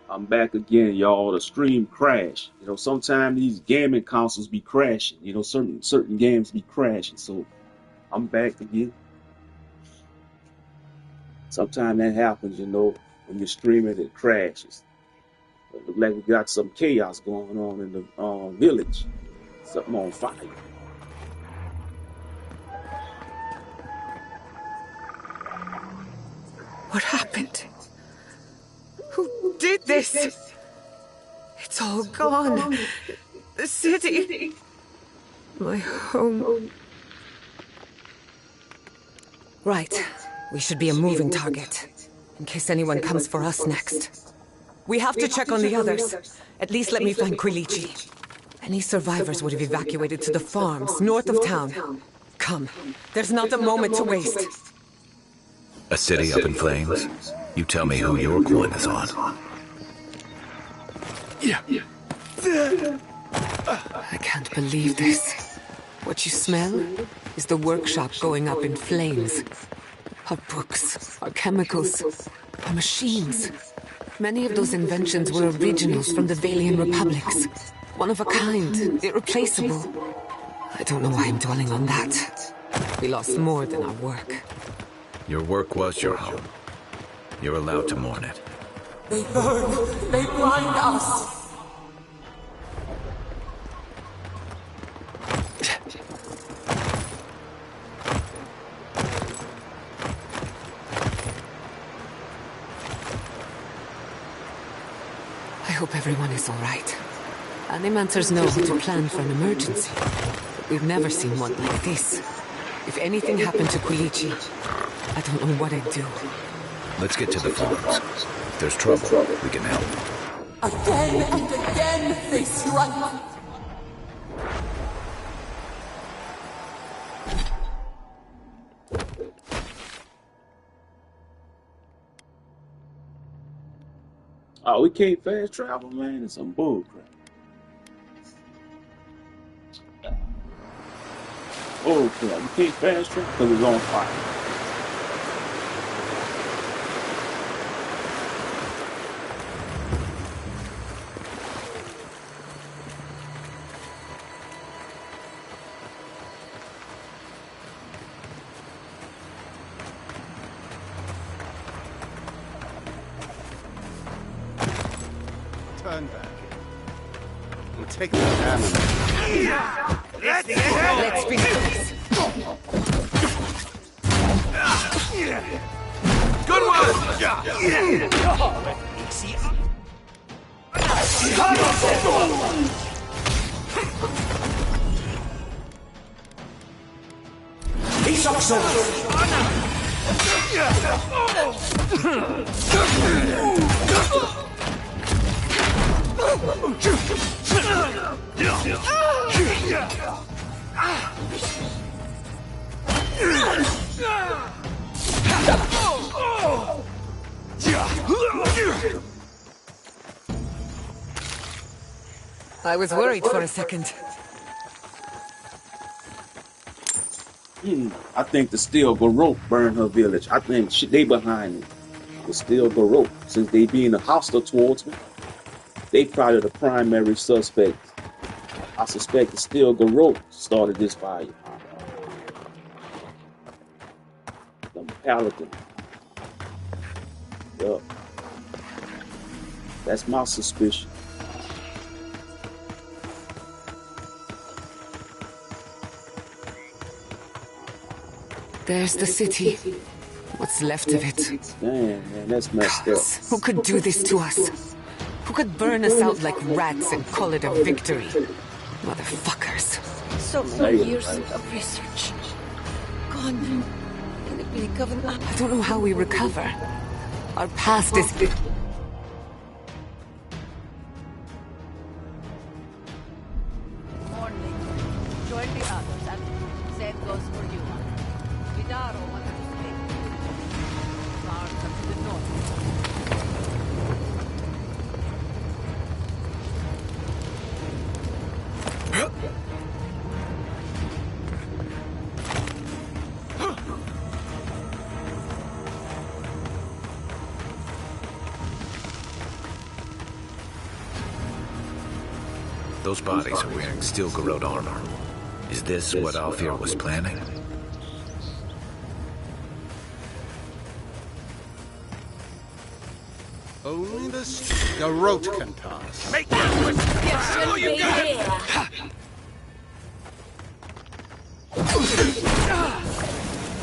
I'm back again, y'all. The stream crashed. You know, sometimes these gaming consoles be crashing. You know, certain games be crashing. So I'm back again. Sometimes that happens, you know, when you're streaming, it crashes. It look like we got some chaos going on in the village. Something on fire. What happened? Who did this? It's all gone. The city. My home. Right. We should be a moving target. In case anyone comes for us next. We have to check on the others. At least let me find Quilichi. Any survivors would have evacuated to the farms north of town. Come. There's not a moment to waste. A city up in flames? You tell me who your coin is on. I can't believe this. What you smell is the workshop going up in flames. Our books, our chemicals, our machines. Many of those inventions were originals from the Valian republics. One of a kind, irreplaceable. I don't know why I'm dwelling on that. We lost more than our work. Your work was your home. You're allowed to mourn it. They burn, they blind us. I hope everyone is all right. Animancers know how to plan for an emergency, but we've never seen one like this. If anything happened to Quilichi, I don't know what I'd do. Let's get to the farms. If there's trouble, we can help. Again and again, they strike. Oh, we can't fast travel, man. It's some bull crap. Oh crap, we can't fast travel because it's on fire. Turn back. We'll take the hammer. Let's be this. Good one! I was worried for a second. I think the Steel Garrote burned her village. I think they behind it. The Steel Garrote, since they being hostile towards me, they probably the primary suspect. I suspect the Steel Garrote started this fire. The Paladin. Yup. That's my suspicion. There's the city. What's left of it. Man, that's messed up. Who could do this to us? Who could burn us out like rats and call it a victory? Motherfuckers. So many years of research. Gone in the blink of an eye. I don't know how we recover. Our past is... Morning. Join the others and same goes for you. Vidaro wanted to speak. Farms up to the north. Those bodies are wearing steel garrote armor. Is this what Alfir was planning? Only the garrote can pass. Make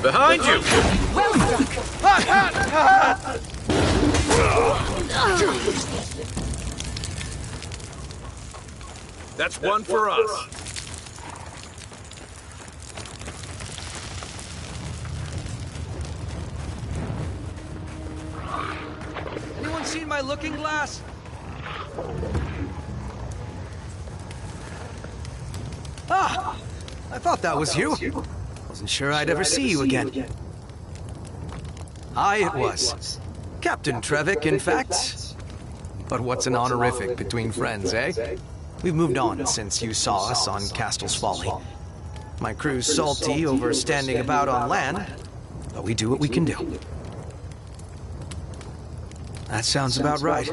Behind you! That's one for us. Anyone seen my looking glass? Ah! I thought that was you. Wasn't sure I'd ever see you again. It was. Captain Trevik, in fact. But what's an honorific between friends, eh? We've moved on since you saw us on Castle's Folly. My crew's salty over standing about on land, but we do what we can do. That sounds about right.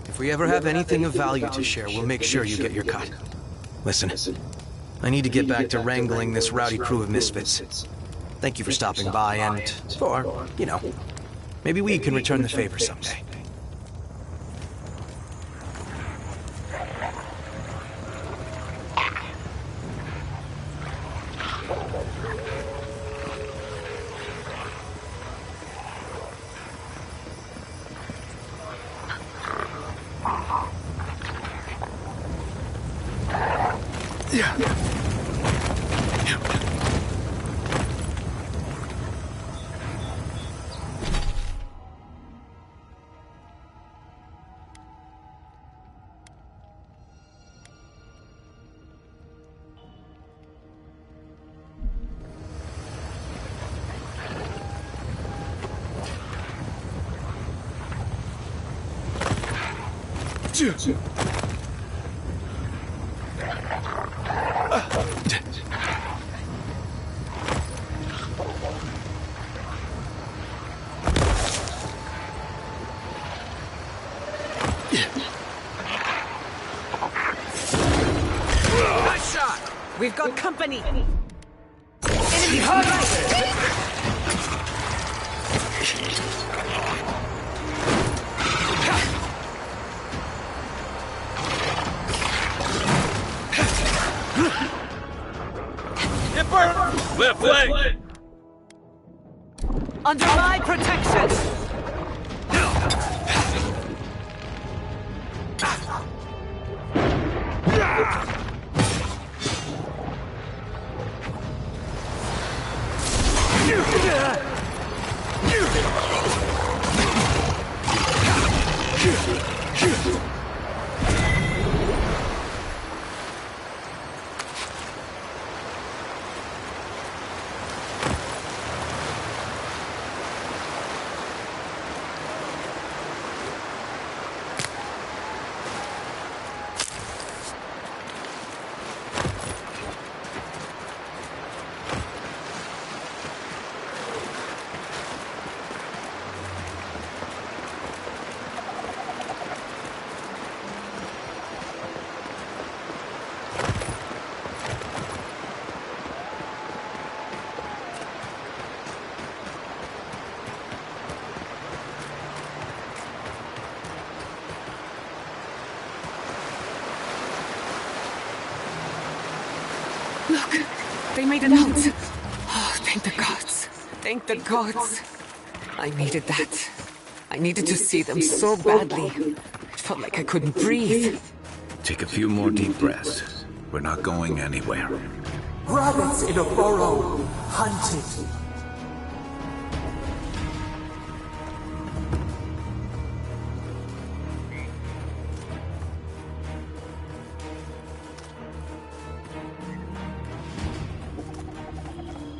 If we ever have anything of value to share, we'll make sure you get your cut. Listen, I need to get back to wrangling this rowdy crew of misfits. Thank you for stopping by and for, you know, maybe we can return the favor someday. Nice shot! We've got company! Enemy hard! Left leg! Under my protection! Look, they made it out. Oh, thank the gods. Thank the gods. I needed that. I needed to see them so badly. It felt like I couldn't breathe. Take a few more deep breaths. We're not going anywhere. Rabbits in a burrow, hunted.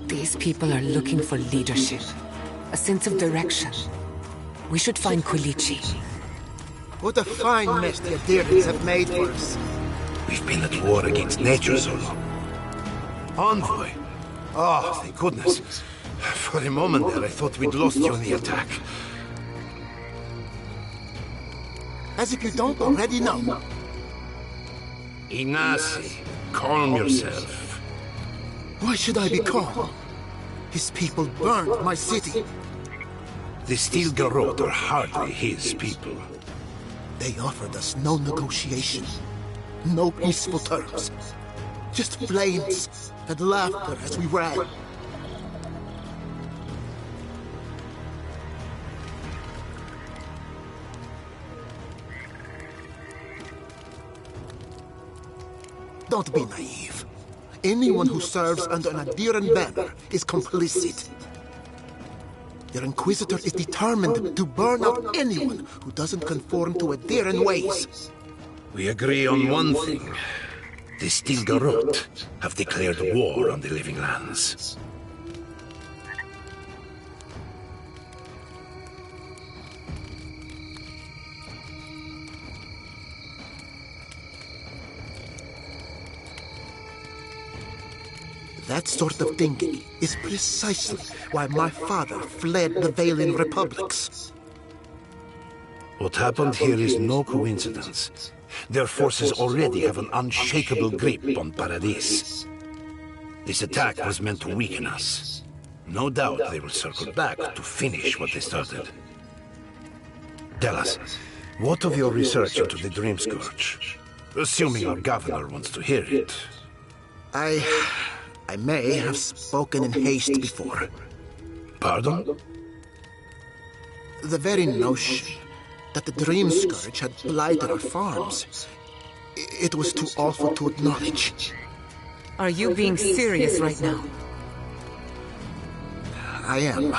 These people are looking for leadership, a sense of direction. We should find Quilici. What a fine mess the Adherents have made for us. We've been at war against nature so long. Envoy? Oh, thank goodness. For a moment there, I thought we'd lost you in the attack. As if you don't already know. Ignacy, calm yourself. Why should I be calm? His people burned my city. The Steel Garrote are hardly his people. They offered us no negotiation, no peaceful terms. Just flames and laughter as we ran. Don't be naive. Anyone who serves under an Adiran banner is complicit. Your Inquisitor is determined to burn out anyone who doesn't conform to Adiran ways. We agree on one thing. The Steel Garrote have declared war on the Living Lands. That sort of thinking is precisely why my father fled the Valian republics. What happened here is no coincidence. Their forces already have an unshakable grip on Paradis. This attack was meant to weaken us. No doubt they will circle back to finish what they started. Tell us, what of your research into the Dream Scourge? Assuming our governor wants to hear it. I may have spoken in haste before. Pardon? The very notion that the Dream Scourge had blighted our farms, it was too awful to acknowledge. Are you being serious right now? I am.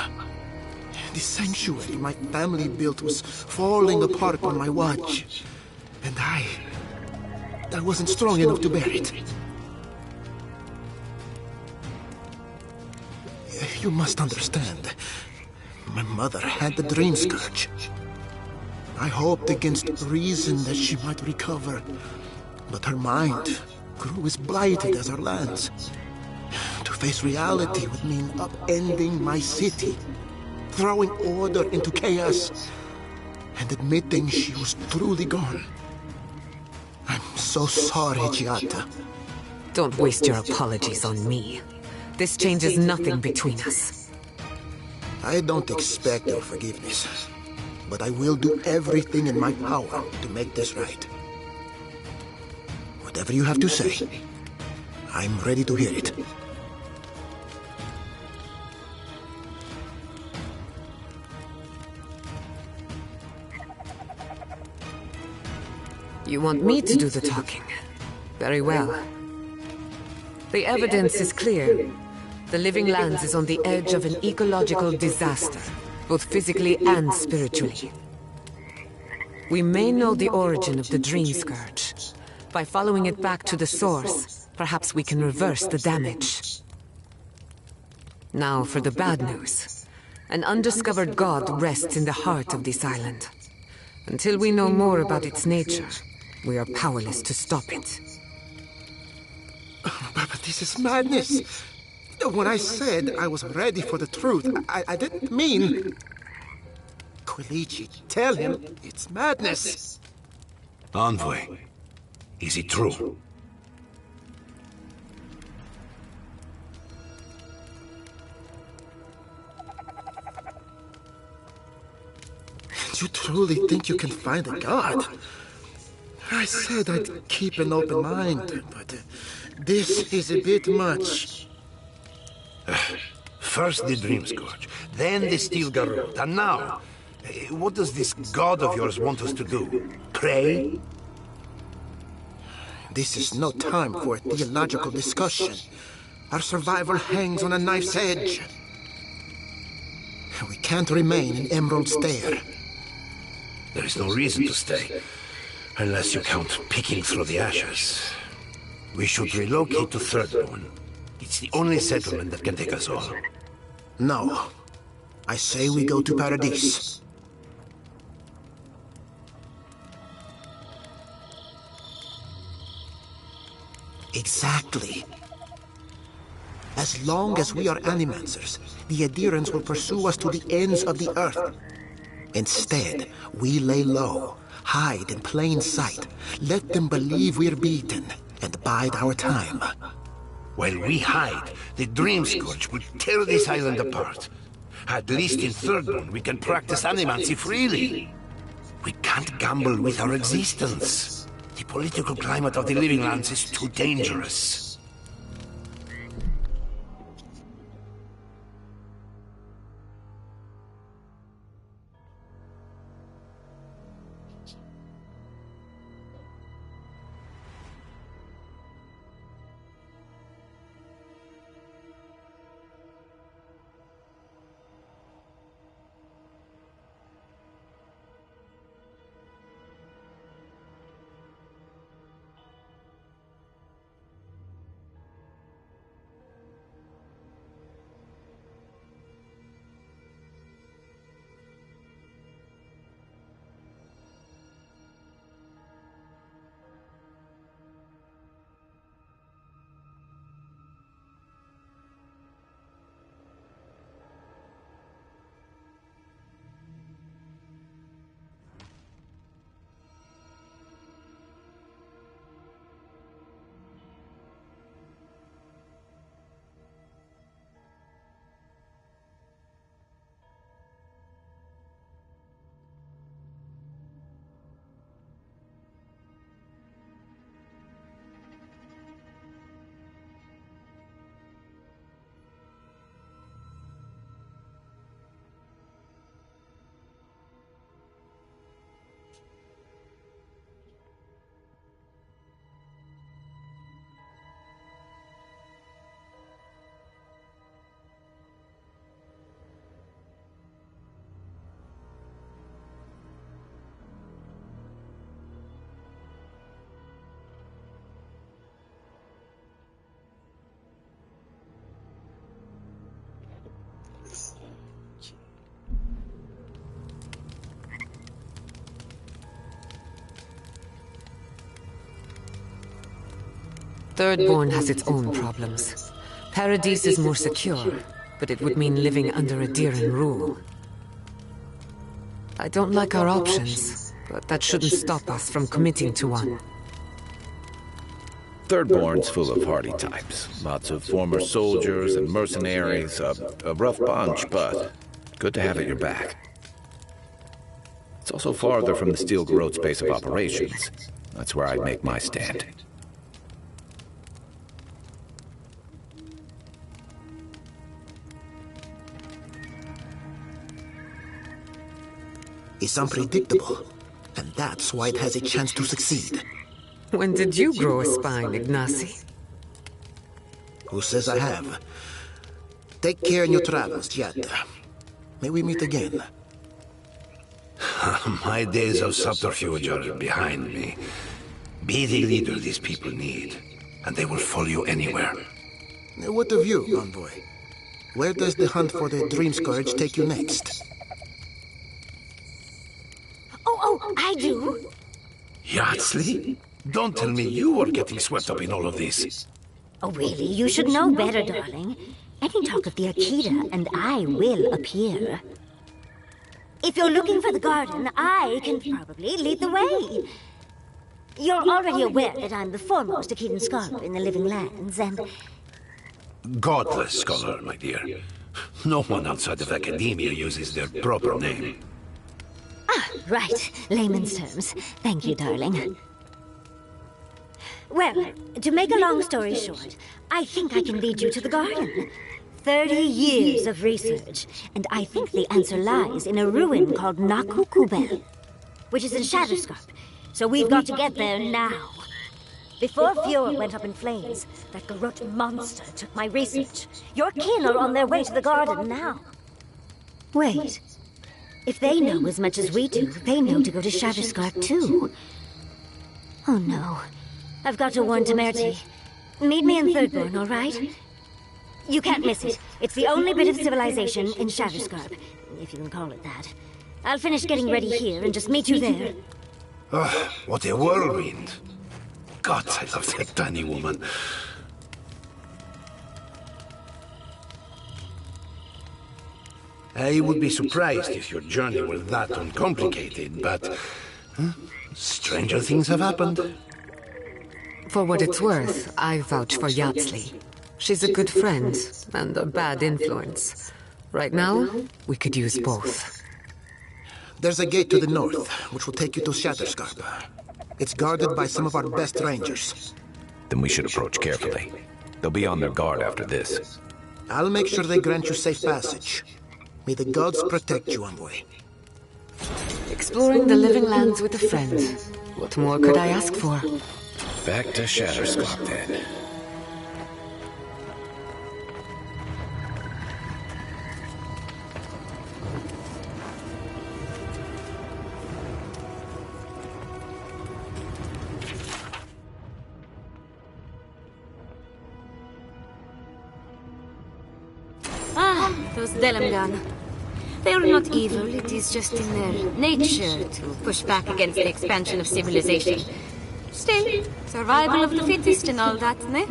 The sanctuary my family built was falling apart on my watch, and I wasn't strong enough to bear it. You must understand. My mother had the Dream Scourge. I hoped against reason that she might recover, but her mind grew as blighted as her lands. To face reality would mean upending my city, throwing order into chaos, and admitting she was truly gone. I'm so sorry, Giada. Don't waste your apologies on me. This changes nothing between us. I don't expect your forgiveness, but I will do everything in my power to make this right. Whatever you have to say, I'm ready to hear it. You want me to do the talking? Very well. The evidence is clear. The Living Lands is on the edge of an ecological disaster, both physically and spiritually. We may know the origin of the Dream Scourge. By following it back to the source, perhaps we can reverse the damage. Now for the bad news. An undiscovered god rests in the heart of this island. Until we know more about its nature, we are powerless to stop it. But this is madness. When I said I was ready for the truth, I didn't mean... Quilici, tell him it's madness. Envoy, is it true? You truly think you can find a god? I said I'd keep an open mind, but this is a bit much. First the Dream Scourge, then the Steel Garrote, and now... what does this god of yours want us to do? Pray? This is no time for a theological discussion. Our survival hangs on a knife's edge. We can't remain in Emerald Stair. There is no reason to stay, unless you count picking through the ashes. We should relocate to Thirdborn. It's the only settlement that can take us all. No. I say we go to Paradis. Exactly. As long as we are Animancers, the Adirans will pursue us to the ends of the earth. Instead, we lay low, Hide in plain sight. Let them believe we're beaten, and bide our time. While we hide, the Dream Scourge will tear this island apart. At least in Thirdborn, we can practice animancy freely. We can't gamble with our existence. The political climate of the Living Lands is too dangerous. Thirdborn has its own problems. Paradise is more secure, but it would mean living under a Diran rule. I don't like our options, but that shouldn't stop us from committing to one. Thirdborn's full of hardy types. Lots of former soldiers and mercenaries. A rough bunch, but good to have at your back. It's also farther from the Steel Garrote's base of operations. That's where I'd make my stand. It's unpredictable, and that's why it has a chance to succeed. When did you grow a spine, Ignacy? Who says I have? Take care in your travels, Giada. May we meet again. My days of subterfuge are behind me. Be the leader these people need, and they will follow you anywhere. What of you, envoy? Where does the hunt for the Dream Scourge take you next? Oh, I do. Yardsley? Don't tell me you are getting swept up in all of this. Oh, really? You should know better, darling. Any talk of the Akita, and I will appear. If you're looking for the garden, I can probably lead the way. You're already aware that I'm the foremost Akitan scholar in the Living Lands, and... Godless scholar, my dear. No one outside of academia uses their proper name. Ah, right. Layman's terms. Thank you, darling. Well, to make a long story short, I think I can lead you to the garden. 30 years of research, and I think the answer lies in a ruin called Nakukubel, which is in Shatterscarp. So we've got to get there now. Before Fjord went up in flames, that Garrote monster took my research. Your kin are on their way to the garden now. Wait. If they know as much as we do, they know to go to Shatterscarp too. Oh no. I've got to warn Temerity. Meet me in Thirdborn, all right? You can't miss it. It's the only bit of civilization in Shatterscarp, if you can call it that. I'll finish getting ready here and just meet you there. Oh, what a whirlwind. God, I love that tiny woman. I would be surprised if your journey were that uncomplicated, but Stranger things have happened. For what it's worth, I vouch for Yatsley. She's a good friend and a bad influence. Right now, we could use both. There's a gate to the north, which will take you to Shatterscarp. It's guarded by some of our best rangers. Then we should approach carefully. They'll be on their guard after this. I'll make sure they grant you safe passage. May the gods protect you, envoy. Exploring the living lands with a friend. What more could I ask for? Back to Shatterscarp then. Those Delamgan. They are not evil, it is just in their nature to push back against the expansion of civilization. Still, survival of the fittest and all that, ne?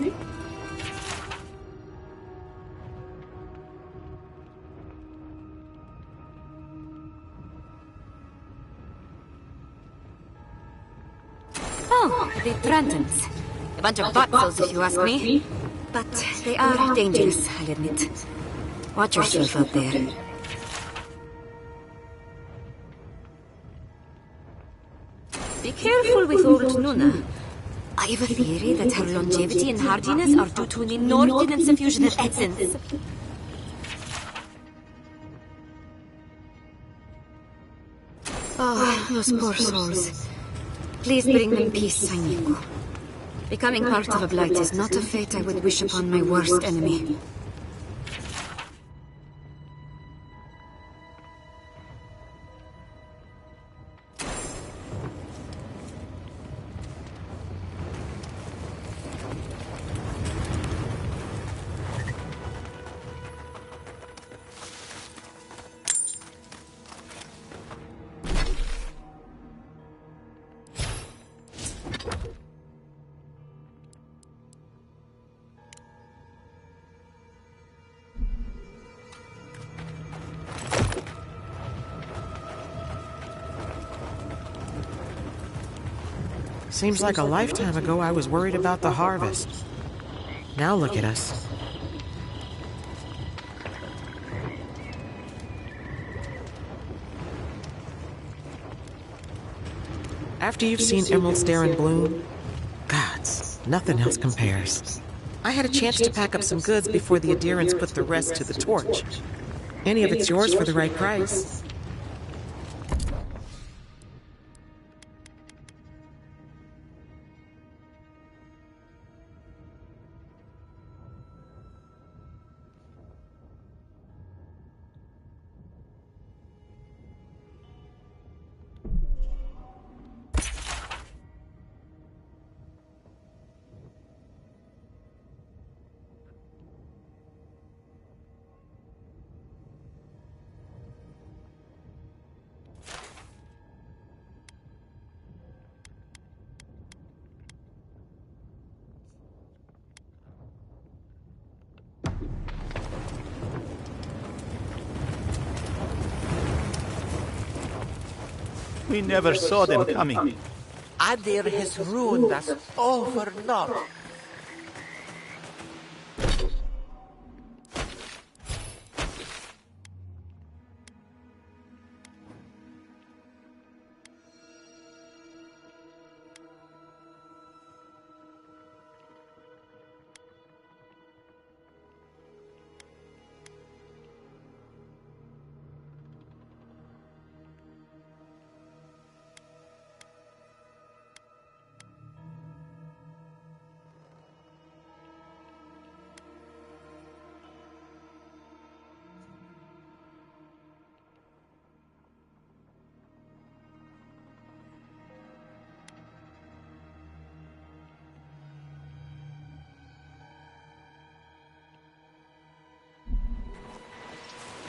Oh, the Trantons. A bunch of buttholes, if you ask me. But they are dangerous, I'll admit. Watch yourself out there. Be careful with old Nuna. I have a theory that her longevity and hardiness are due to an inordinate suffusion of essence. Oh, those poor souls. Please bring them peace, Sainiku. Becoming part of a blight is not a fate I would wish upon my worst enemy. Seems like a lifetime ago I was worried about the harvest. Now look at us. After you've seen Emerald Stare in bloom, gods, nothing else compares. I had a chance to pack up some goods before the adherents put the rest to the torch. Any of it's yours for the right price. We never saw them coming. Adir has ruined us all for naught.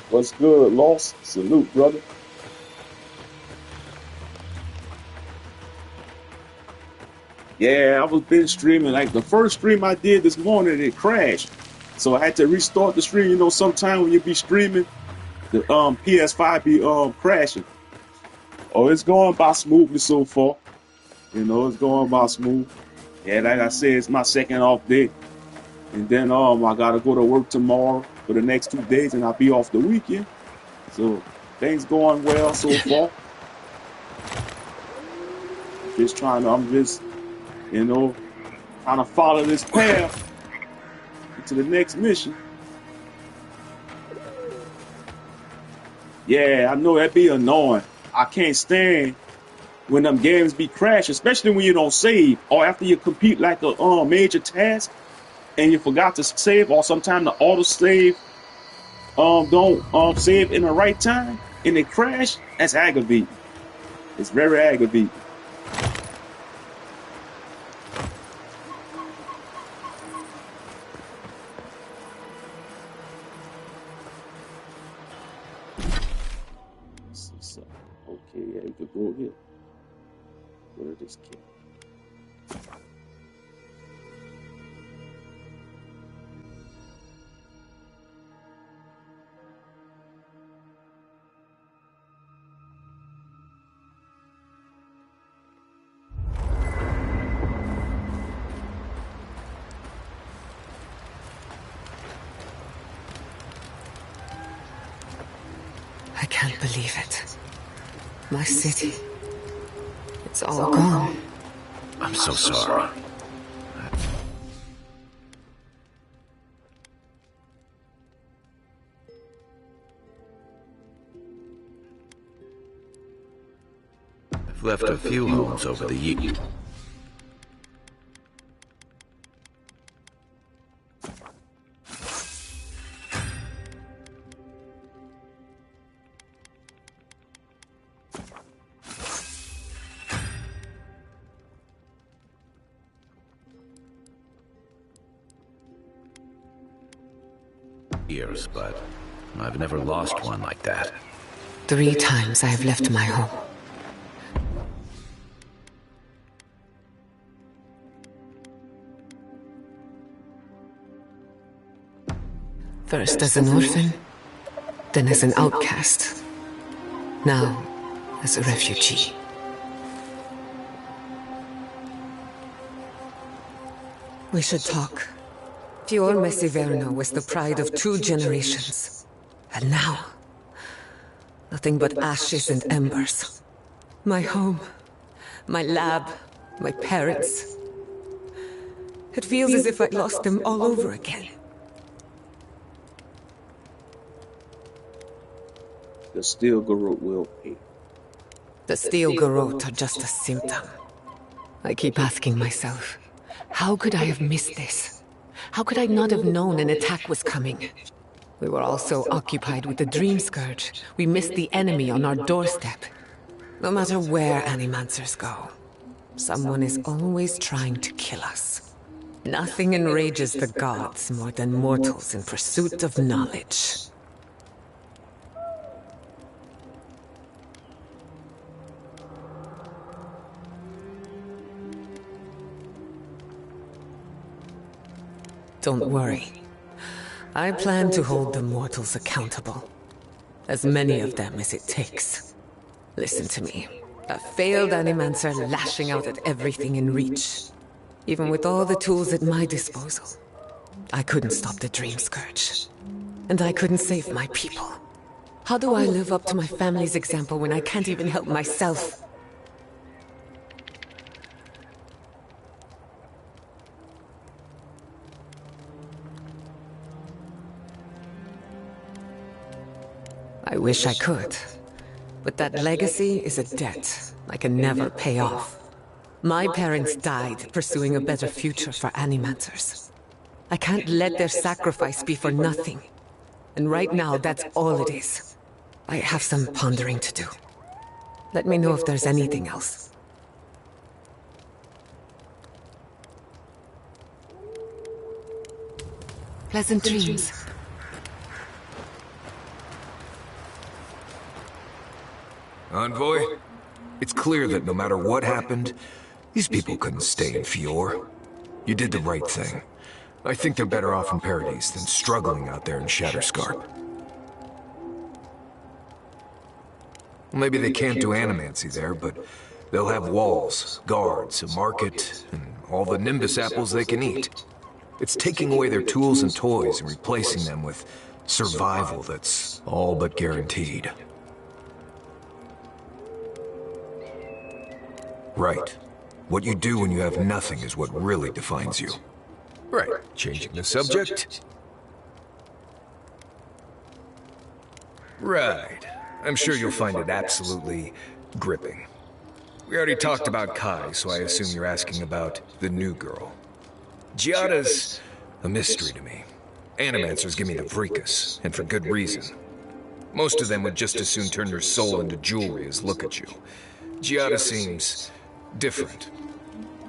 What's good, Lost? Salute, brother. Yeah, I was been streaming. Like the first stream I did this morning, it crashed. So I had to restart the stream. You know, sometime when you be streaming, the PS5 be crashing. Oh, it's going by smoothly so far. You know, it's going by smooth. Yeah, like I said, it's my second off day. And then I gotta go to work tomorrow for the next 2 days, and I'll be off the weekend. So things going well so far. I'm just, you know, trying to follow this path to the next mission. Yeah, I know that'd be annoying. I can't stand when them games be crashing, especially when you don't save or after you complete like a major task and you forgot to save, or sometimes the auto save don't save in the right time and they crash. That's aggravating. It's very aggravating. Okay, yeah, you could go here. Where is this kid? I can't believe it. My city. It's all gone. I'm so sorry. I've left a few homes over the years. But I've never lost one like that. 3 times I have left my home. First as an orphan, then as an outcast, now as a refugee. We should talk. Fiorme Severno was the pride of 2 generations. And now, nothing but ashes and embers. My home, my lab, my parents. It feels as if I'd lost them all over again. The steel garrote will pay. The steel garrote are just a symptom. I keep asking myself, how could I have missed this? How could I not have known an attack was coming? We were all so occupied with the Dream Scourge, we missed the enemy on our doorstep. No matter where Animancers go, someone is always trying to kill us. Nothing enrages the gods more than mortals in pursuit of knowledge. Don't worry. I plan to hold the mortals accountable. As many of them as it takes. Listen to me. A failed Animancer lashing out at everything in reach. Even with all the tools at my disposal. I couldn't stop the Dream Scourge. And I couldn't save my people. How do I live up to my family's example when I can't even help myself? I wish I could, but that legacy is a debt I can never pay off. My parents died pursuing a better future for Animancers. I can't let their sacrifice be for nothing. And right now, that's all it is. I have some pondering to do. Let me know if there's anything else. Pleasant dreams. Envoy, it's clear that no matter what happened, these people couldn't stay in Fior. You did the right thing. I think they're better off in Paradise than struggling out there in Shatterscarp. Maybe they can't do animancy there, but they'll have walls, guards, a market, and all the Nimbus apples they can eat. It's taking away their tools and toys and replacing them with survival that's all but guaranteed. Right. What you do when you have nothing is what really defines you. Right. Changing the subject. Right. I'm sure you'll find it absolutely gripping. We already talked about Kai, so I assume you're asking about the new girl. Giada's a mystery to me. Animancers give me the freakus, and for good reason. Most of them would just as soon turn your soul into jewelry as look at you. Giada seems different.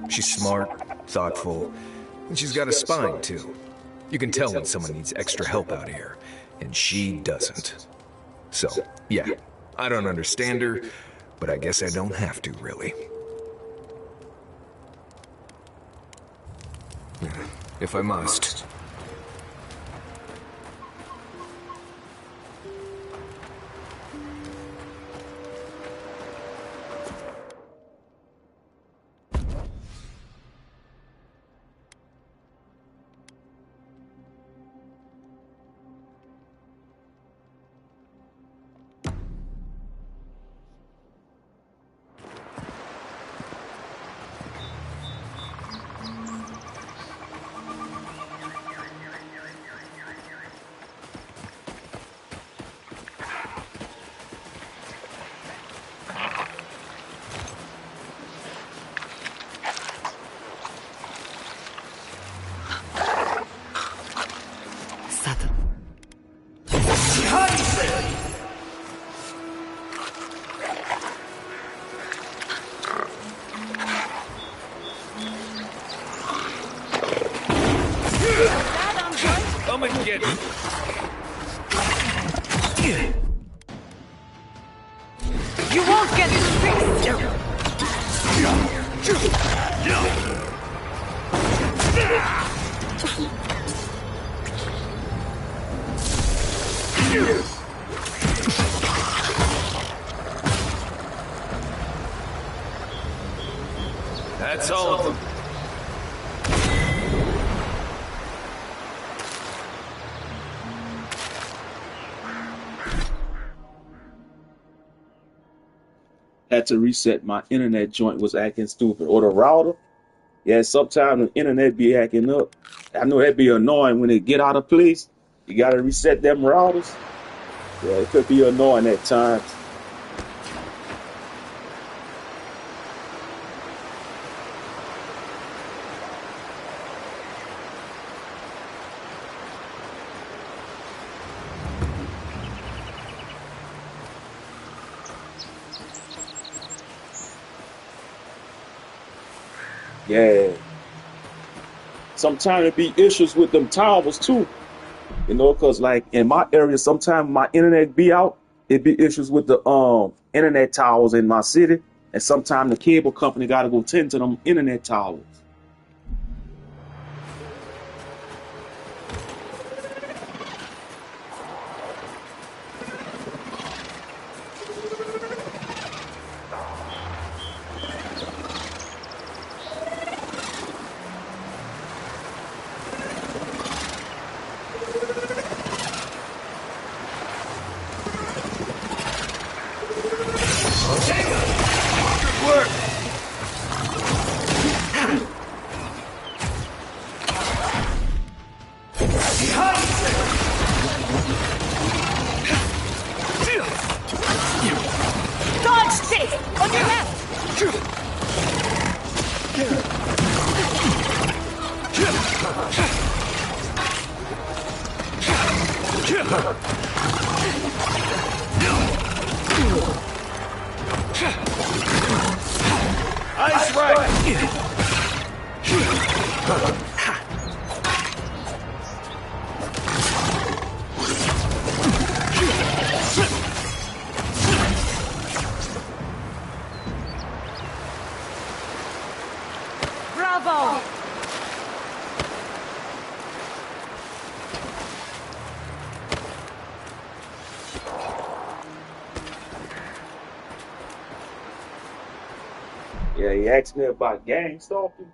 She's smart, thoughtful, and she's got a spine, too. You can tell when someone needs extra help out here, and she doesn't. So, yeah, I don't understand her, but I guess I don't have to, really. If I must. Come and get it. You won't get this fixed! That's all of them. Had to reset my internet joint was acting stupid. Or the router. Yeah, sometimes the internet be acting up. I know that'd be annoying when it get out of place. You gotta reset them routers. Yeah, it could be annoying at times. Yeah. Sometimes it be issues with them towers too. You know, cause like in my area, sometimes my internet be out. It be issues with the internet towers in my city, and sometimes the cable company gotta go tend to them internet towers. Ice right! Bravo! Yeah, he asked me about gang stalking.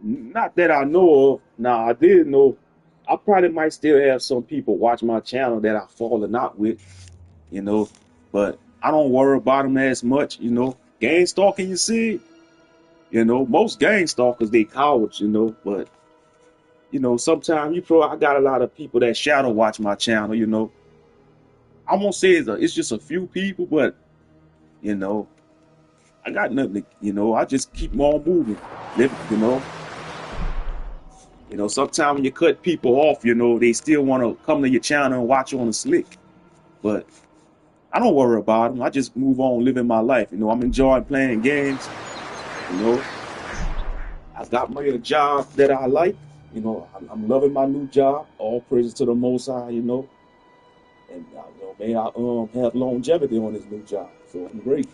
Not that I know of. Nah, I did know. I probably might still have some people watch my channel that I've fallen out with, you know, but I don't worry about them as much, you know. Gang stalking, you see, you know, most gang stalkers, they cowards, you know, but, you know, sometimes I got a lot of people that shadow watch my channel, you know. I won't say it's just a few people, but, you know, I got nothing to, you know, I just keep on moving, you know. You know, sometimes when you cut people off, you know, they still want to come to your channel and watch you on the slick. But I don't worry about them. I just move on living my life. You know, I'm enjoying playing games. You know, I got me a job that I like. You know, I'm loving my new job. All praises to the Most High, you know. And, you know, may I have longevity on this new job. So I'm great.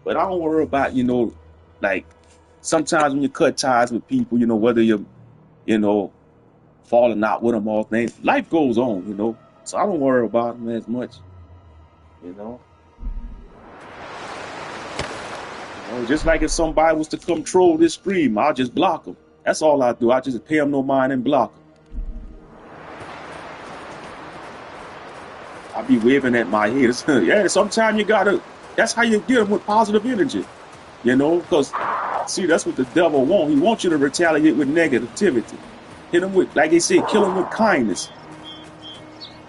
But I don't worry about, you know, like sometimes when you cut ties with people, you know, whether you're, you know, falling out with them all things, life goes on, you know. So I don't worry about them as much, you know. Just like if somebody was to come troll this stream, I'll just block them. That's all I do. I just pay them no mind and block them. I be waving at my head. Yeah, sometimes you gotta, that's how you get them with positive energy, you know, because see, that's what the devil wants. He wants you to retaliate with negativity. Hit him with, like they say, kill him with kindness.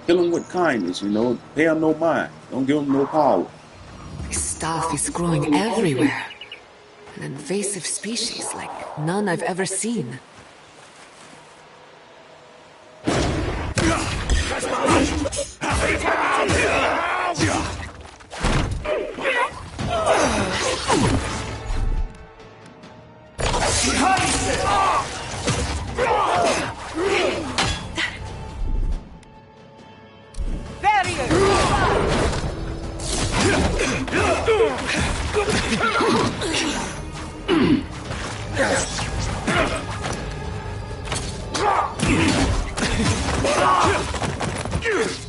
Kill him with kindness, you know. Pay him no mind. Don't give him no power. This stuff is growing everywhere. An invasive species like none I've ever seen.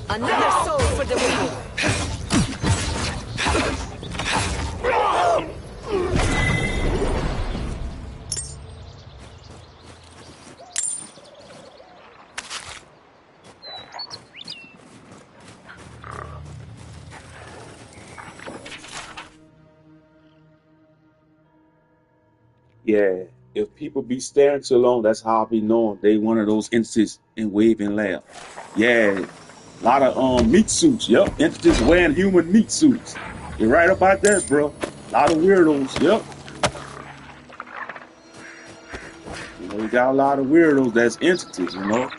Another soul for the wheel. Yeah, if people be staring too long, that's how I be knowing they one of those entities in waving laugh. Yeah, a lot of meat suits. Yep, entities wearing human meat suits. You're right about that, bro. A lot of weirdos. Yep. You know, you got a lot of weirdos that's entities. You know.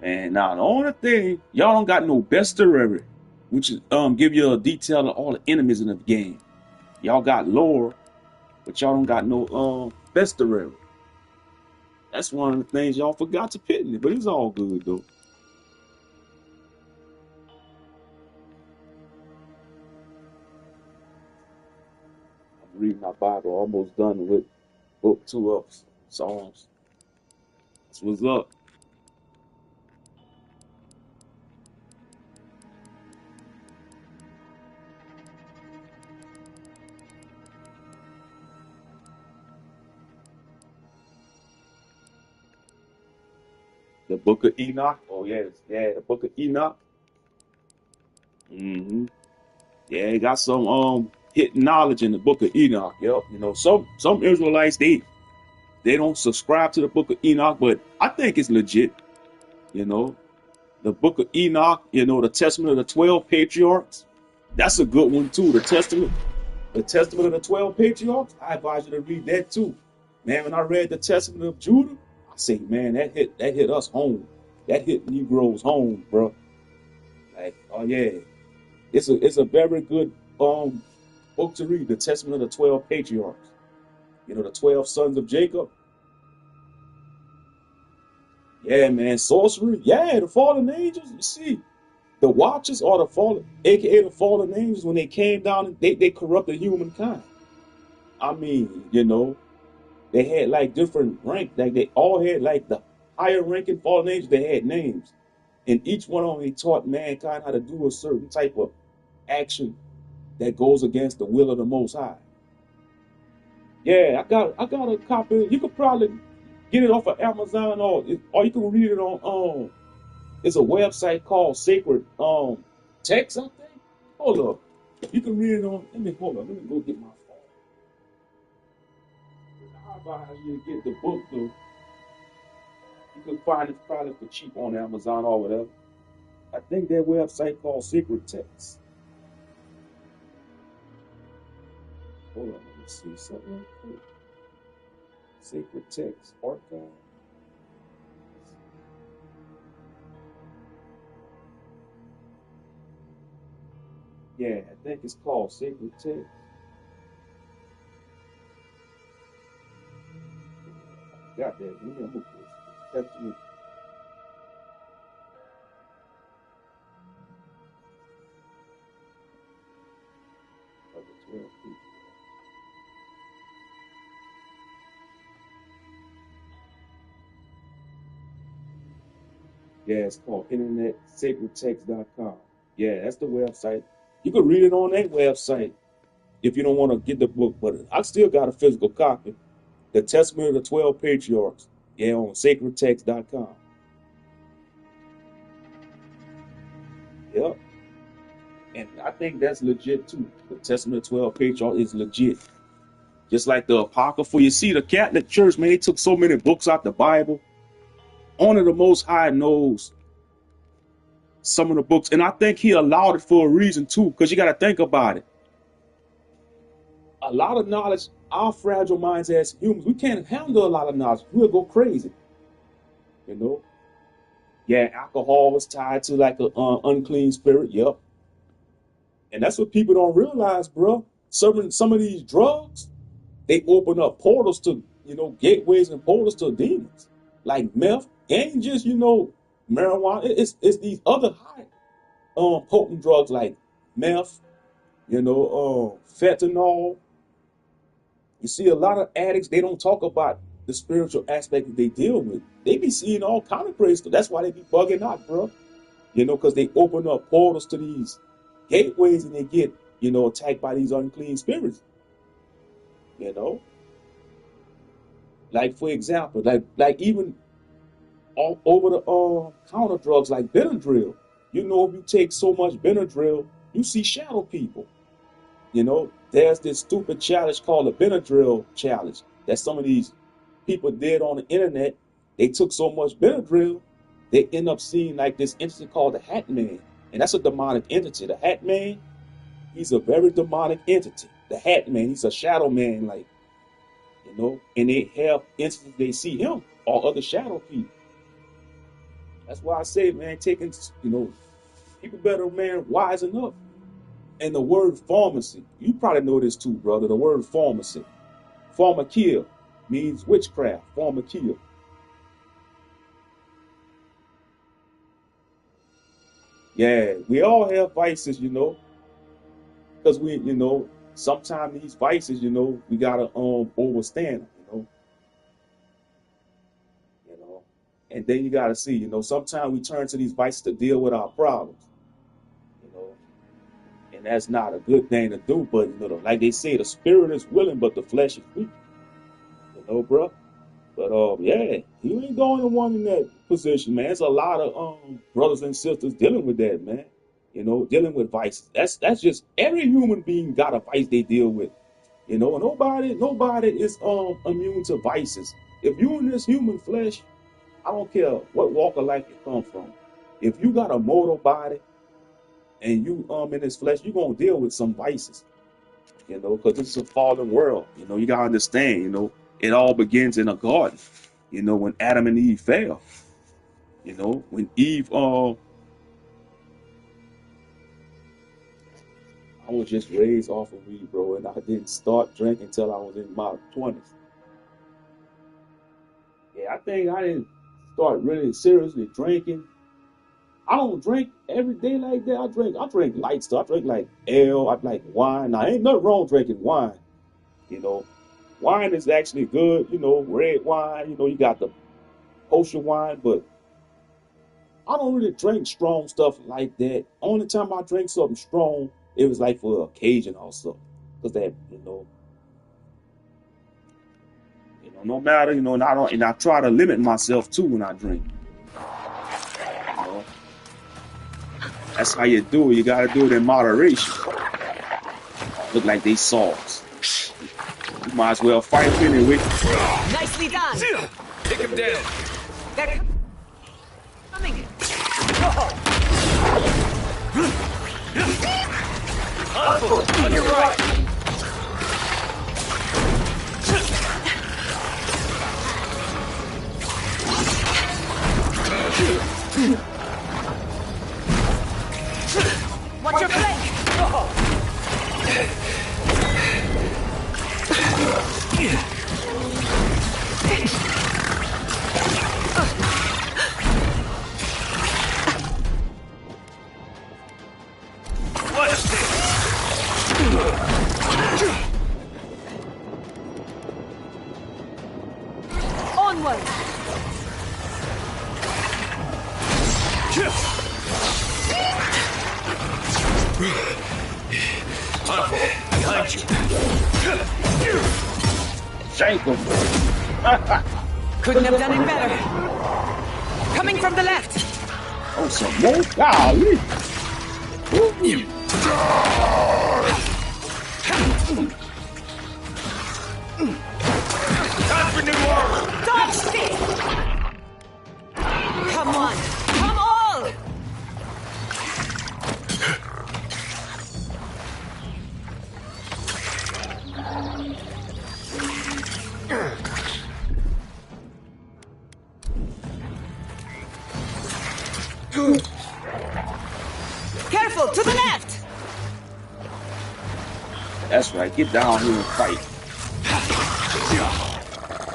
And now the only thing, y'all don't got no bestiary, which is give you a detail of all the enemies in the game. Y'all got lore, but y'all don't got no bestiary. That's one of the things y'all forgot to put in it, but it's all good though. I'm reading my Bible, almost done with book 2 of Psalms. That's what's up. The Book of Enoch. Oh yes, yeah, the Book of Enoch. Mm-hmm. Yeah, he got some hidden knowledge in the Book of Enoch. Yep. You know, some Israelites they don't subscribe to the Book of Enoch, but I think it's legit. You know, the Book of Enoch. You know, the Testament of the 12 Patriarchs. That's a good one too. The Testament of the 12 Patriarchs. I advise you to read that too. Man, when I read the Testament of Judah, I say, man, that hit us home. That hit Negroes home, bro. Like, oh yeah, it's a very good book to read. The Testament of the 12 Patriarchs. You know, the 12 sons of Jacob. Yeah, man, sorcery. Yeah, the fallen angels. You see, the Watchers are the fallen, aka the fallen angels. When they came down, they corrupted humankind. I mean, you know, they had like different rank. Like they all had like the higher ranking fallen angels. They had names, and each one of them they taught mankind how to do a certain type of action that goes against the will of the Most High. Yeah, I got a copy. You could probably get it off of Amazon, or you can read it on it's a website called Sacred Text, I think. Hold up. You can read it on. Hold up. Let me go get my phone. How about you get the book though? You can find it probably for cheap on Amazon or whatever. I think that website called Sacred Text. Hold on, let me see something real quick. Sacred Text Archive. Yeah, I think it's called Sacred Text. Got that. Let me move this. Testament. Of the 12 people. Yeah, it's called internetsacredtext.com. Yeah, that's the website. You can read it on that website if you don't want to get the book, but I still got a physical copy. The Testament of the 12 Patriarchs. Yeah, on sacredtext.com. Yep. And I think that's legit too. The Testament of 12 Patriarchs is legit. Just like the Apocrypha. You see, the Catholic Church, man, they took so many books out the Bible. Only the Most High knows some of the books. And I think he allowed it for a reason too, because you got to think about it. A lot of knowledge, our fragile minds as humans, we can't handle a lot of knowledge. We'll go crazy. You know? Yeah, alcohol is tied to like an unclean spirit. Yep. And that's what people don't realize, bro. Some of these drugs, they open up portals to, gateways and portals to demons. Like meth, ain't just, marijuana. It's these other high potent drugs like meth, fentanyl. You see a lot of addicts, they don't talk about the spiritual aspect that they deal with. They be seeing all kind of crazy stuff. That's why they be bugging out, bro. Because they open up portals to these gateways and they get, attacked by these unclean spirits. Like for example, like even all over the counter drugs like Benadryl. If you take so much Benadryl, you see shadow people. There's this stupid challenge called the Benadryl challenge that some of these people did on the internet. They took so much Benadryl, they end up seeing like this entity called the Hat Man. And that's a demonic entity. The Hat Man, he's a very demonic entity. The Hat Man, he's a shadow man, like, and they have entities, they see him or other shadow people. That's why I say, man, people better, man, wisen up. And the word pharmacy, you probably know this too, brother. The word pharmacy, pharmakia, means witchcraft. Pharmakia. Yeah, we all have vices, because we, sometimes these vices, we gotta overstand them, and then you gotta see, sometimes we turn to these vices to deal with our problems. And that's not a good thing to do, but like they say, the spirit is willing, but the flesh is weak. Bro. But yeah, you ain't the only one in that position, man. There's a lot of brothers and sisters dealing with that, man. Dealing with vices. That's just every human being got a vice they deal with. Nobody is immune to vices. If you in this human flesh, I don't care what walk of life you come from. If you got a mortal body, and you in this flesh, you're gonna deal with some vices, because this is a fallen world. You gotta understand, It all begins in a garden. You know, when Adam and Eve fell. You know, when Eve, I was just raised off of weed, bro, and I didn't start drinking until I was in my 20s. Yeah, I think I didn't start really seriously drinking. I don't drink every day like that. I drink light stuff. I drink like ale. I like wine. Now, ain't nothing wrong drinking wine. You know, wine is actually good. You know, red wine. You know, you got the kosher wine, but I don't really drink strong stuff like that. Only time I drink something strong, it was like for an occasion or something. Cause that, no matter, and I try to limit myself too when I drink. You know, that's how you do it. You gotta do it in moderation. Look like they sauce. You might as well fight anyway. Nicely done. Take him down. They're coming. On your right. Watch your flank. Onward. Behind you. Shank him. Couldn't have done it better. Coming from the left. Oh, some more? Golly. Time for new armor. Dodge stick. Come on. Come all. Careful, to the left! That's right. Get down here and fight.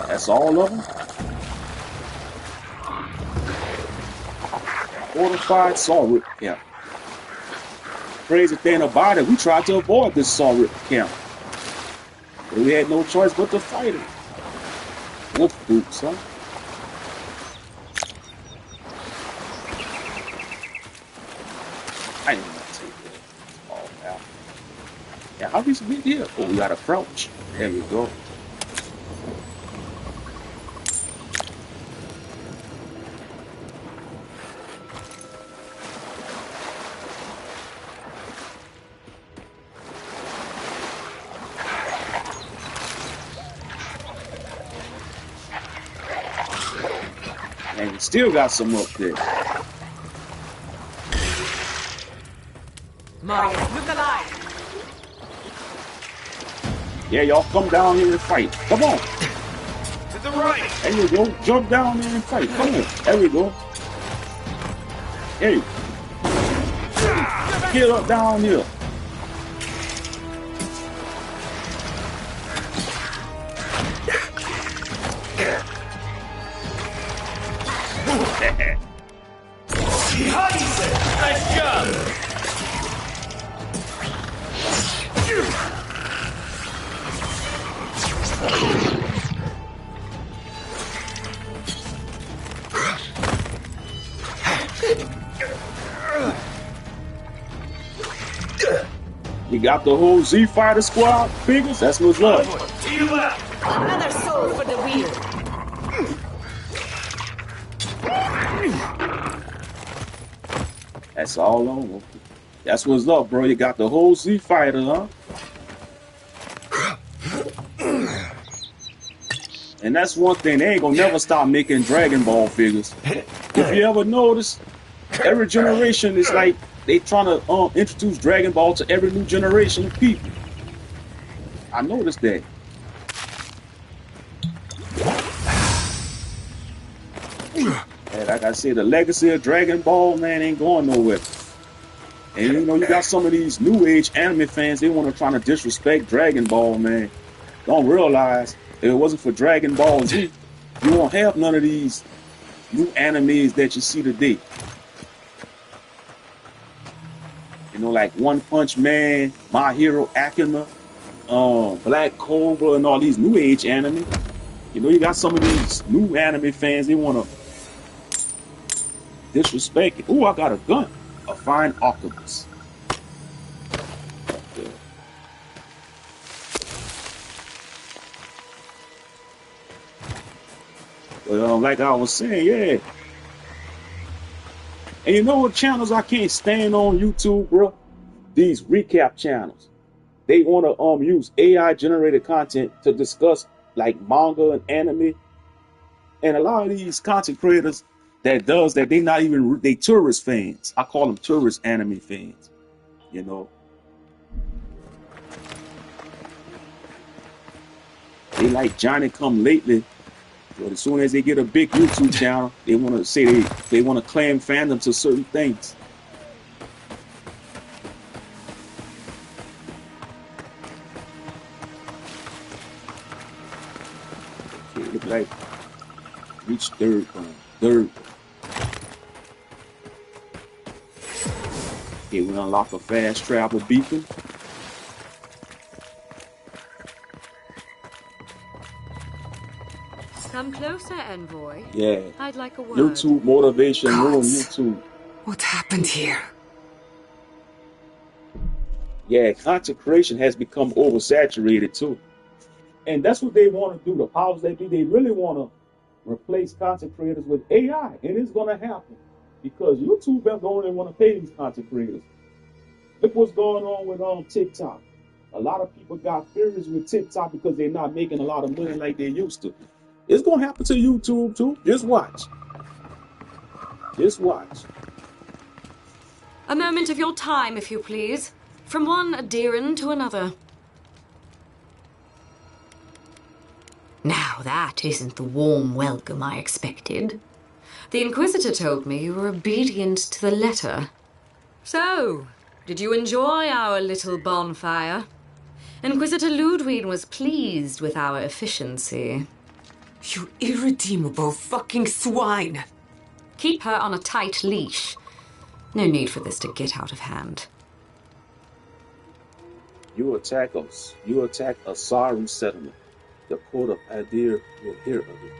That's all of them? Fortified Saw-Rip Camp. Crazy thing about it, we tried to avoid this Saw-Rip Camp. But we had no choice but to fight it. Wolf boots, huh? I didn't want to take that. Oh, now. Yeah, how we get here? Oh, we got a crouch. There we go. And we still got some up there. Marius, look alive! Yeah, y'all come down here and fight. Come on. To the right. There you go. Jump down there and fight. Come on. There we go. Hey. Get up down here. Nice job. We got the whole Z Fighter squad figures. That's what's up. Another soul for the wheel. That's all over. That's what's up, bro. You got the whole Z Fighter, huh? And that's one thing. They ain't gonna never stop making Dragon Ball figures. If you ever notice, every generation is like they trying to introduce Dragon Ball to every new generation of people. I noticed that. And like I said, the legacy of Dragon Ball, man, ain't going nowhere. And you know, you got some of these new age anime fans, they want to try to disrespect Dragon Ball, man. Don't realize if it wasn't for Dragon Ball Z, you won't have none of these new animes that you see today. You know, like One Punch Man, My Hero Academia, Black Cobra, and all these new age anime. You know, you got some of these new anime fans, they want to disrespect it. Ooh, I got a gun. A fine octopus. Okay. Well, like I was saying, yeah. And you know what channels I can't stand on YouTube, bro? These recap channels. They want to use AI generated content to discuss like manga and anime. And a lot of these content creators that does that, they not even, they tourist fans. I call them tourist anime fans, you know. They like Johnny come lately, but as soon as they get a big YouTube channel, they want to say they want to claim fandom to certain things. Okay, look like reach third. Okay, we unlock a fast travel beacon. Come closer, envoy. Yeah. I'd like a word. YouTube motivation room. YouTube. What happened here? Yeah, content creation has become oversaturated too, and that's what they want to do. The powers that be, they really want to replace content creators with AI, and it's going to happen because YouTube don't only want to pay these content creators. Look what's going on with TikTok. A lot of people got furious with TikTok because they're not making a lot of money like they used to. It's going to happen to YouTube too. Just watch. Just watch. A moment of your time, if you please. From one adherent to another. Now that isn't the warm welcome I expected. The Inquisitor told me you were obedient to the letter. So, did you enjoy our little bonfire? Inquisitor Ludwig was pleased with our efficiency. You irredeemable fucking swine! Keep her on a tight leash. No need for this to get out of hand. You attack us. You attack a sorry settlement. The court of Adir will hear of it.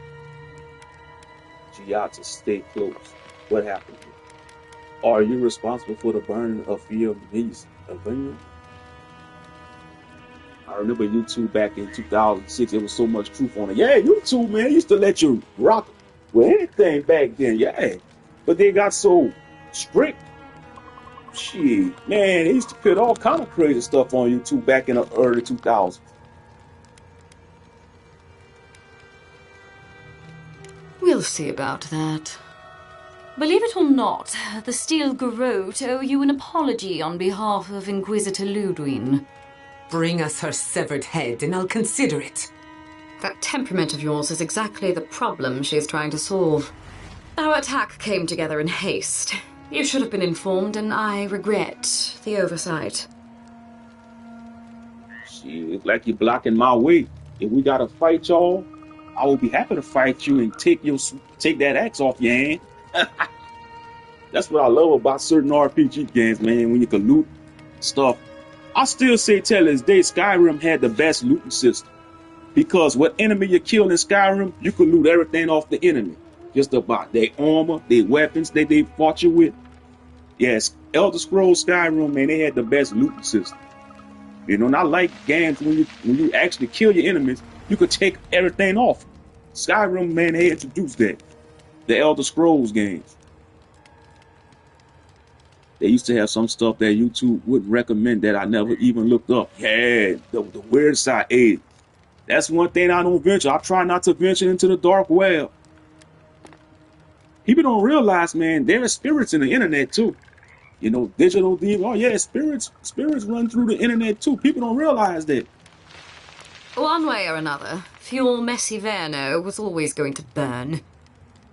Giata, stay close. What happened here? Are you responsible for the burning of your niece, Avowed? I remember YouTube back in 2006. There was so much truth on it. Yeah, YouTube, man, used to let you rock with anything back then. Yeah, but they got so strict. Shit, man, they used to put all kind of crazy stuff on YouTube back in the early 2000s. We'll see about that. Believe it or not, the Steel Garrote owe you an apology on behalf of Inquisitor Ludwig. Bring us her severed head and I'll consider it. That temperament of yours is exactly the problem she's trying to solve. Our attack came together in haste. You should have been informed, and I regret the oversight. Shit, it's like you're blocking my way. If we gotta fight y'all, I will be happy to fight you and take that axe off your hand. That's what I love about certain RPG games, man, when you can loot stuff. I still say till this day, Skyrim had the best looting system. Because what enemy you kill in Skyrim, you can loot everything off the enemy. Just about their armor, their weapons that they fought you with. Yes, Elder Scrolls Skyrim, man, they had the best looting system. You know, not like games when you actually kill your enemies, you could take everything off. Skyrim, man, they introduced that. The Elder Scrolls games. They used to have some stuff that YouTube wouldn't recommend that I never even looked up. Yeah, the weird side. Hey, that's one thing I don't venture. I try not to venture into the dark web. People don't realize, man, there are spirits in the internet too. You know, digital demons. Oh yeah, spirits run through the internet too. People don't realize that. One way or another, fuel Messi Verno was always going to burn.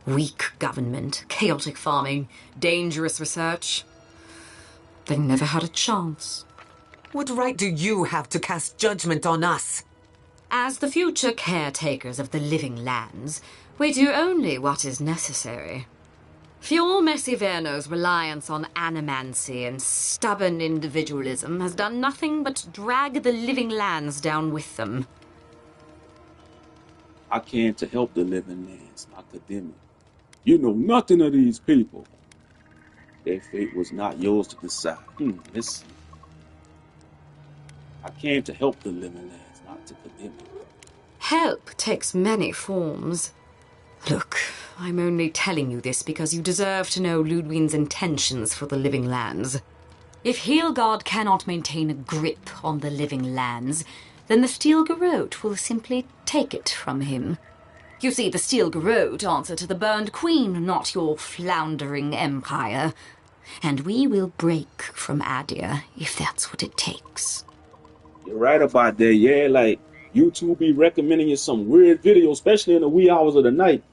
Weak government, chaotic farming, dangerous research. They never had a chance. What right do you have to cast judgment on us? As the future caretakers of the living lands, we do only what is necessary. Fjord Messiverno's reliance on animancy and stubborn individualism has done nothing but drag the living lands down with them. I came to help the living lands, not condemn it. You know nothing of these people. Their fate was not yours to decide. Let's see. I came to help the living lands, not to condemn it. Help takes many forms. Look, I'm only telling you this because you deserve to know Ludwig's intentions for the living lands. If Heelgard cannot maintain a grip on the living lands, then the Steel Garrote will simply take it from him. You see, the Steel Garrote answer to the Burned Queen, not your floundering empire. And we will break from Adir if that's what it takes. You're right about that, yeah, like, YouTube be recommending you some weird videos, especially in the wee hours of the night.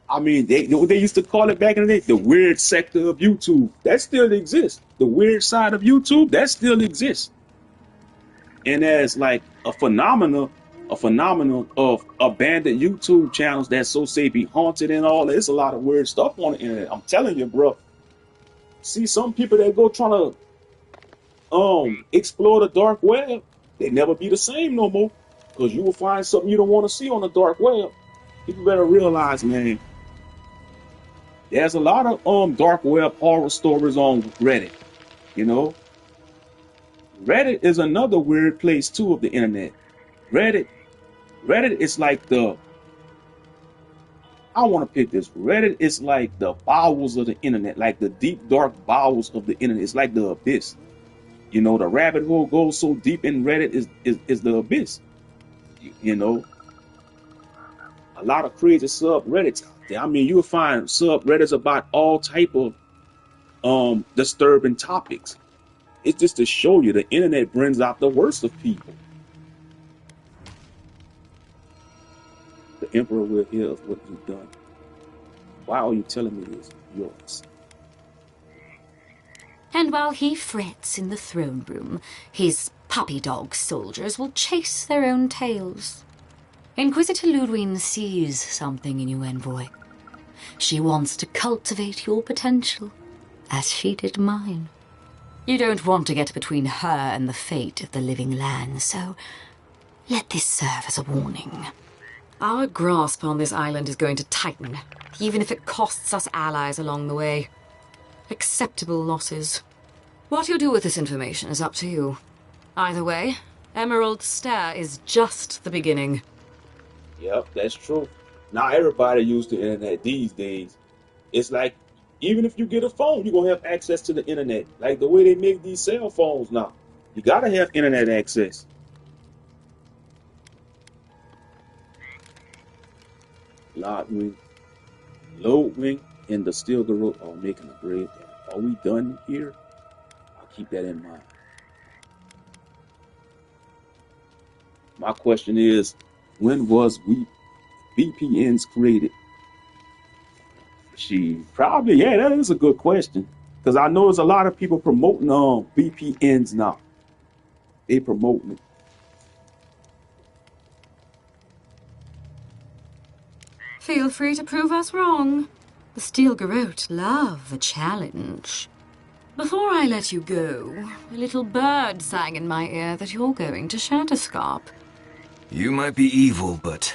I mean, they used to call it back in the day, the weird sector of YouTube. That still exists. The weird side of YouTube, that still exists. And as like a phenomenon of abandoned YouTube channels that so say be haunted and all, there's a lot of weird stuff on the internet. I'm telling you, bro. See, some people that go trying to explore the dark web, they never be the same no more. Because you will find something you don't want to see on the dark web. People better realize, man, there's a lot of dark web horror stories on Reddit. You know, Reddit is another weird place too of the internet. Reddit is like I want to pick this. Reddit is like the bowels of the internet, like the deep dark bowels of the internet. It's like the abyss. You know, the rabbit hole goes so deep in Reddit is the abyss. You know, a lot of crazy subreddits out there. I mean, you'll find subreddits about all type of disturbing topics. It's just to show you the internet brings out the worst of people. The Emperor will hear of what you've done. Why are you telling me this? Yours. And while he frets in the throne room, his puppy dog soldiers will chase their own tails. Inquisitor Ludwig sees something in you, envoy. She wants to cultivate your potential, as she did mine. You don't want to get between her and the fate of the living land, so let this serve as a warning. Our grasp on this island is going to tighten, even if it costs us allies along the way. Acceptable losses. What you do with this information is up to you. Either way, Emerald Stair is just the beginning. Yep, that's true. Now everybody use the internet these days. It's like, even if you get a phone, you're going to have access to the internet. Like the way they make these cell phones now. You got to have internet access. Lodwing and the Steel Garrote are making a grave. Are we done here? I'll keep that in mind. My question is, when was VPNs created? Yeah, that is a good question. Because I know there's a lot of people promoting VPNs now. They promoting it. Feel free to prove us wrong. The Steel Garrote love a challenge. Before I let you go, a little bird sang in my ear that you're going to Shatterscarp. You might be evil, but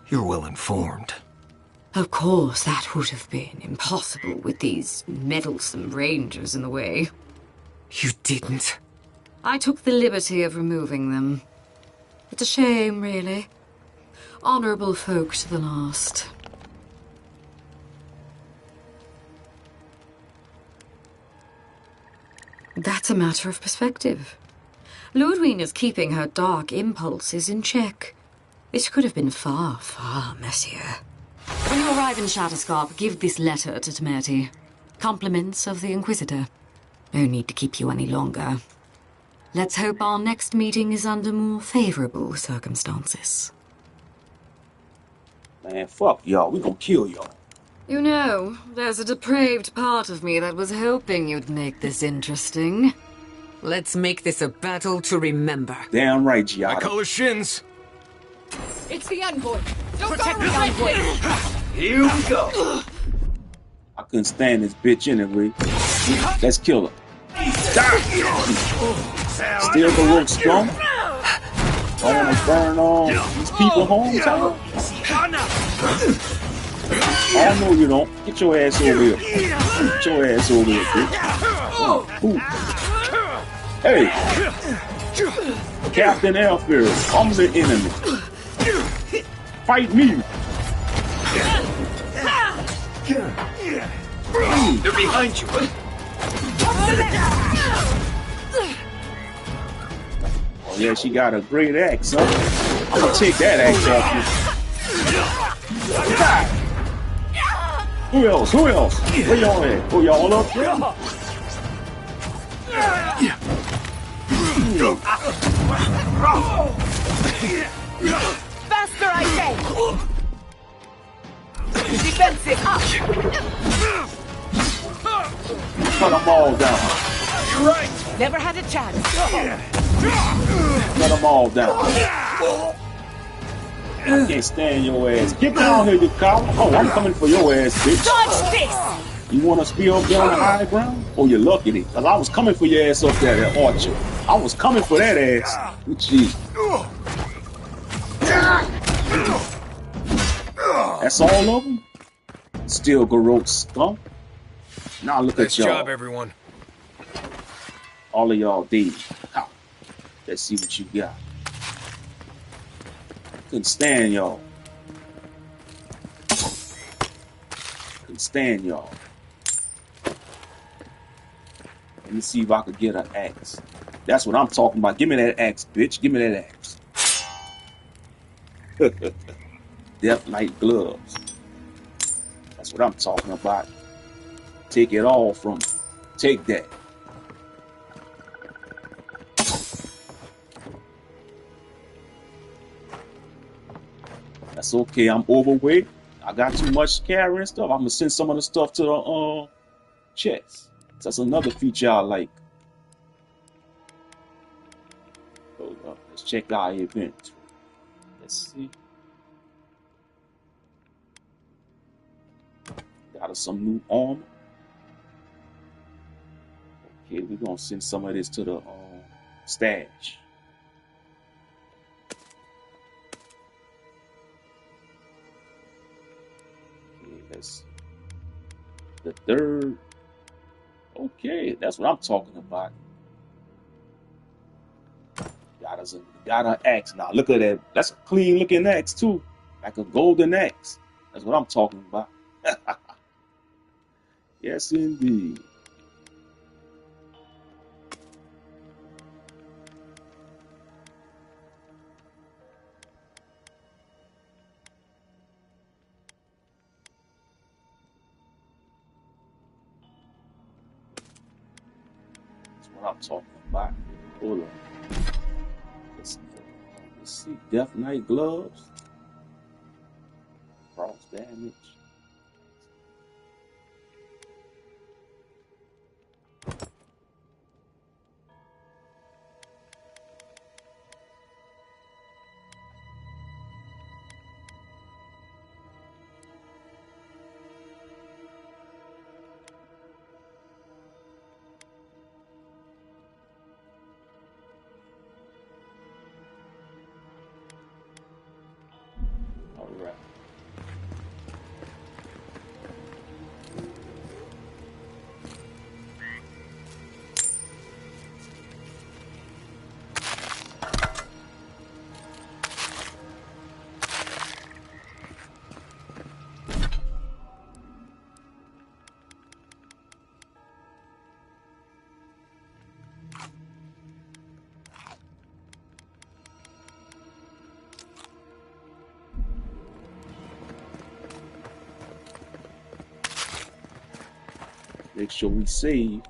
you're well informed. Of course, that would have been impossible with these meddlesome rangers in the way. You didn't? I took the liberty of removing them. It's a shame, really. Honorable folk to the last. That's a matter of perspective. Ludwig is keeping her dark impulses in check. This could have been far, far messier. When you arrive in Shatterscarp, give this letter to Temerty. Compliments of the Inquisitor. No need to keep you any longer. Let's hope our next meeting is under more favorable circumstances. Man, fuck y'all. We gonna kill y'all. You know, there's a depraved part of me that was hoping you'd make this interesting. Let's make this a battle to remember. Damn right, Giada. I call her shins. It's the envoy. Don't protect the envoy. Here we go. I couldn't stand this bitch anyway. Let's kill her. Die! Still the work strong. I wanna burn all these people home, Tyler. Oh no, you don't. Get your ass over here. Get your ass over here, bitch. Ooh. Hey, Captain Airfield, I'm the enemy. Fight me. They're behind you. Oh yeah, she got a great axe, huh? I'm gonna take that axe off you. Who else? Who else? Where y'all at? Oh, y'all up there? Faster, I say! Defensive up! Cut them all down. You're right. Never had a chance. Cut them all down. I can't stand your ass. Get down here, you coward. Oh, I'm coming for your ass, bitch. Dodge this! You want us to be up there on the high ground? Oh, you're lucky, because I was coming for your ass up there at Orchard. I was coming for that ass. Gee. That's all of them? Still Garrote skunk? Now look Nice at y'all. job, everyone. All of y'all dead. Let's see what you got. Couldn't stand y'all. Couldn't stand y'all. Let me see if I could get an axe. That's what I'm talking about. Give me that axe, bitch. Give me that axe. Death Knight gloves. That's what I'm talking about. Take it all from me. Take that. That's okay. I'm overweight. I got too much carrying stuff. I'm gonna send some of the stuff to the chest. That's another feature I like. Hold up. Let's check our event. Let's see. Got us some new armor. Okay, we're gonna send some of this to the stash. Okay, let's see. The third. Okay, that's what I'm talking about. Got an axe. Now look at that. That's a clean looking axe too. Like a golden axe. That's what I'm talking about. Yes indeed. That's what I'm talking about. Hold on. Let's see. Death Knight gloves. Cross damage. All right. Make sure we save.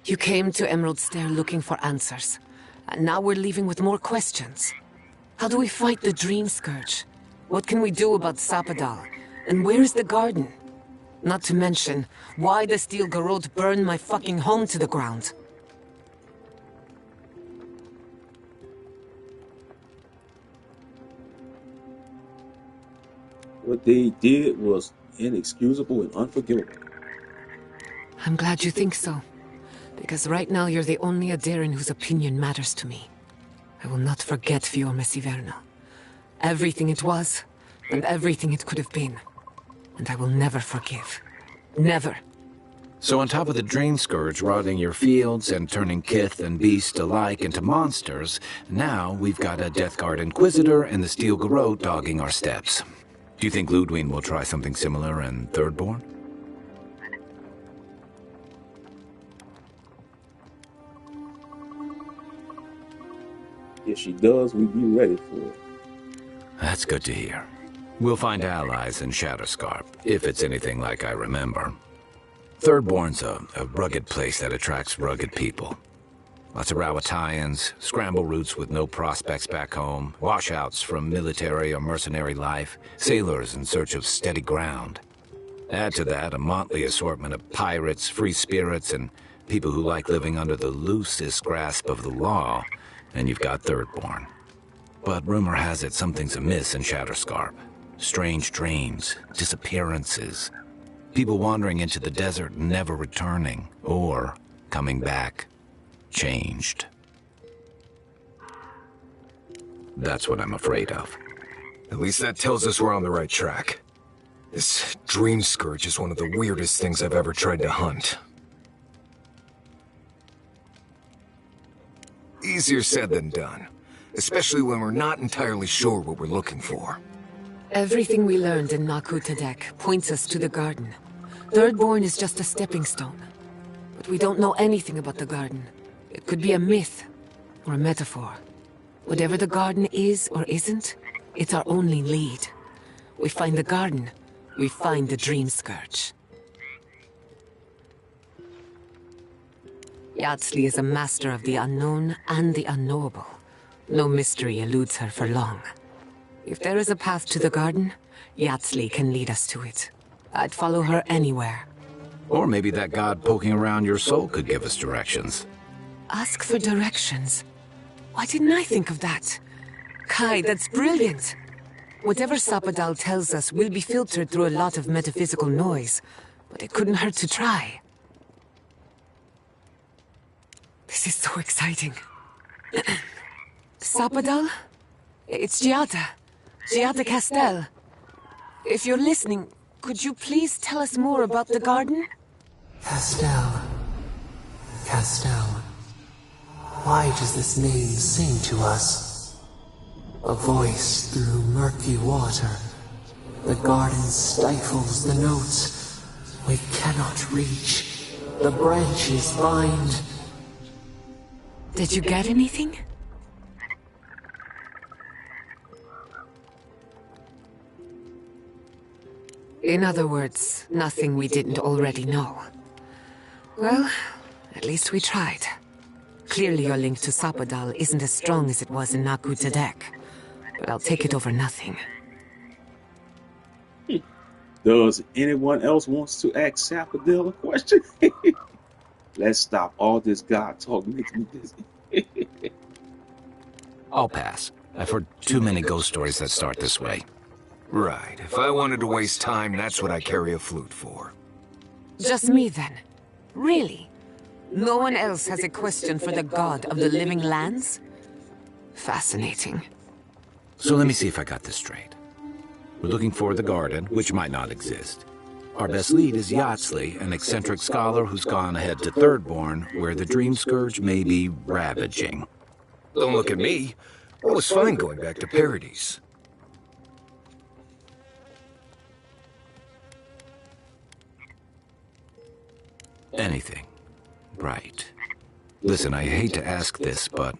You came to Emerald Stair looking for answers, and now we're leaving with more questions. How do we fight the Dream Scourge? What can we do about Sapadal? And where is the garden? Not to mention, why the Steel Garrote burned my fucking home to the ground. What they did was inexcusable and unforgivable. I'm glad you think so. Because right now you're the only Adiran whose opinion matters to me. I will not forget Fiume Siverna. Everything it was, and everything it could have been. And I will never forgive. Never. So on top of the Dream Scourge rotting your fields and turning kith and beast alike into monsters, now we've got a Death Guard Inquisitor and the Steel Garrote dogging our steps. Do you think Ludwig will try something similar in Thirdborn? If she does, we'll be ready for it. That's good to hear. We'll find allies in Shatterscarp, if it's anything like I remember. Thirdborn's a rugged place that attracts rugged people. Lots of Rawatayans, scramble routes with no prospects back home, washouts from military or mercenary life, sailors in search of steady ground. Add to that a motley assortment of pirates, free spirits, and people who like living under the loosest grasp of the law, and you've got Thirdborn. But rumor has it something's amiss in Shatterscarp. Strange dreams, disappearances, people wandering into the desert and never returning, or coming back, changed. That's what I'm afraid of. At least that tells us we're on the right track. This Dream Scourge is one of the weirdest things I've ever tried to hunt. Easier said than done, especially when we're not entirely sure what we're looking for. Everything we learned in Naku Tadek points us to the garden. Thirdborn is just a stepping stone. But we don't know anything about the garden. It could be a myth, or a metaphor. Whatever the garden is or isn't, it's our only lead. We find the garden, we find the Dream Scourge. Yatsley is a master of the unknown and the unknowable. No mystery eludes her for long. If there is a path to the garden, Yatsley can lead us to it. I'd follow her anywhere. Or maybe that god poking around your soul could give us directions. Ask for directions. Why didn't I think of that? Kai, that's brilliant! Whatever Sapadal tells us will be filtered through a lot of metaphysical noise, but it couldn't hurt to try. This is so exciting. Sapadal? It's Giada. Giada Castel. If you're listening, could you please tell us more about the garden? Castel. Castel. Why does this name sing to us? A voice through murky water. The garden stifles the notes. We cannot reach. The branches bind. Did you get anything? In other words, nothing we didn't already know. Well, at least we tried. Clearly your link to Sapadal isn't as strong as it was in Naku Tadek, but I'll take it over nothing. Does anyone else wants to ask Sapadal a question? Let's stop all this god talk. Makes me dizzy. I'll pass. I've heard too many ghost stories that start this way. Right. If I wanted to waste time, that's what I carry a flute for. Just me then? Really? No one else has a question for the god of the living lands? Fascinating. So let me see if I got this straight. We're looking for the garden, which might not exist. Our best lead is Yatsley, an eccentric scholar who's gone ahead to Thirdborn, where the Dream Scourge may be ravaging. Don't look at me. I was fine going back to Paradise. Anything. Right. Listen, I hate to ask this, but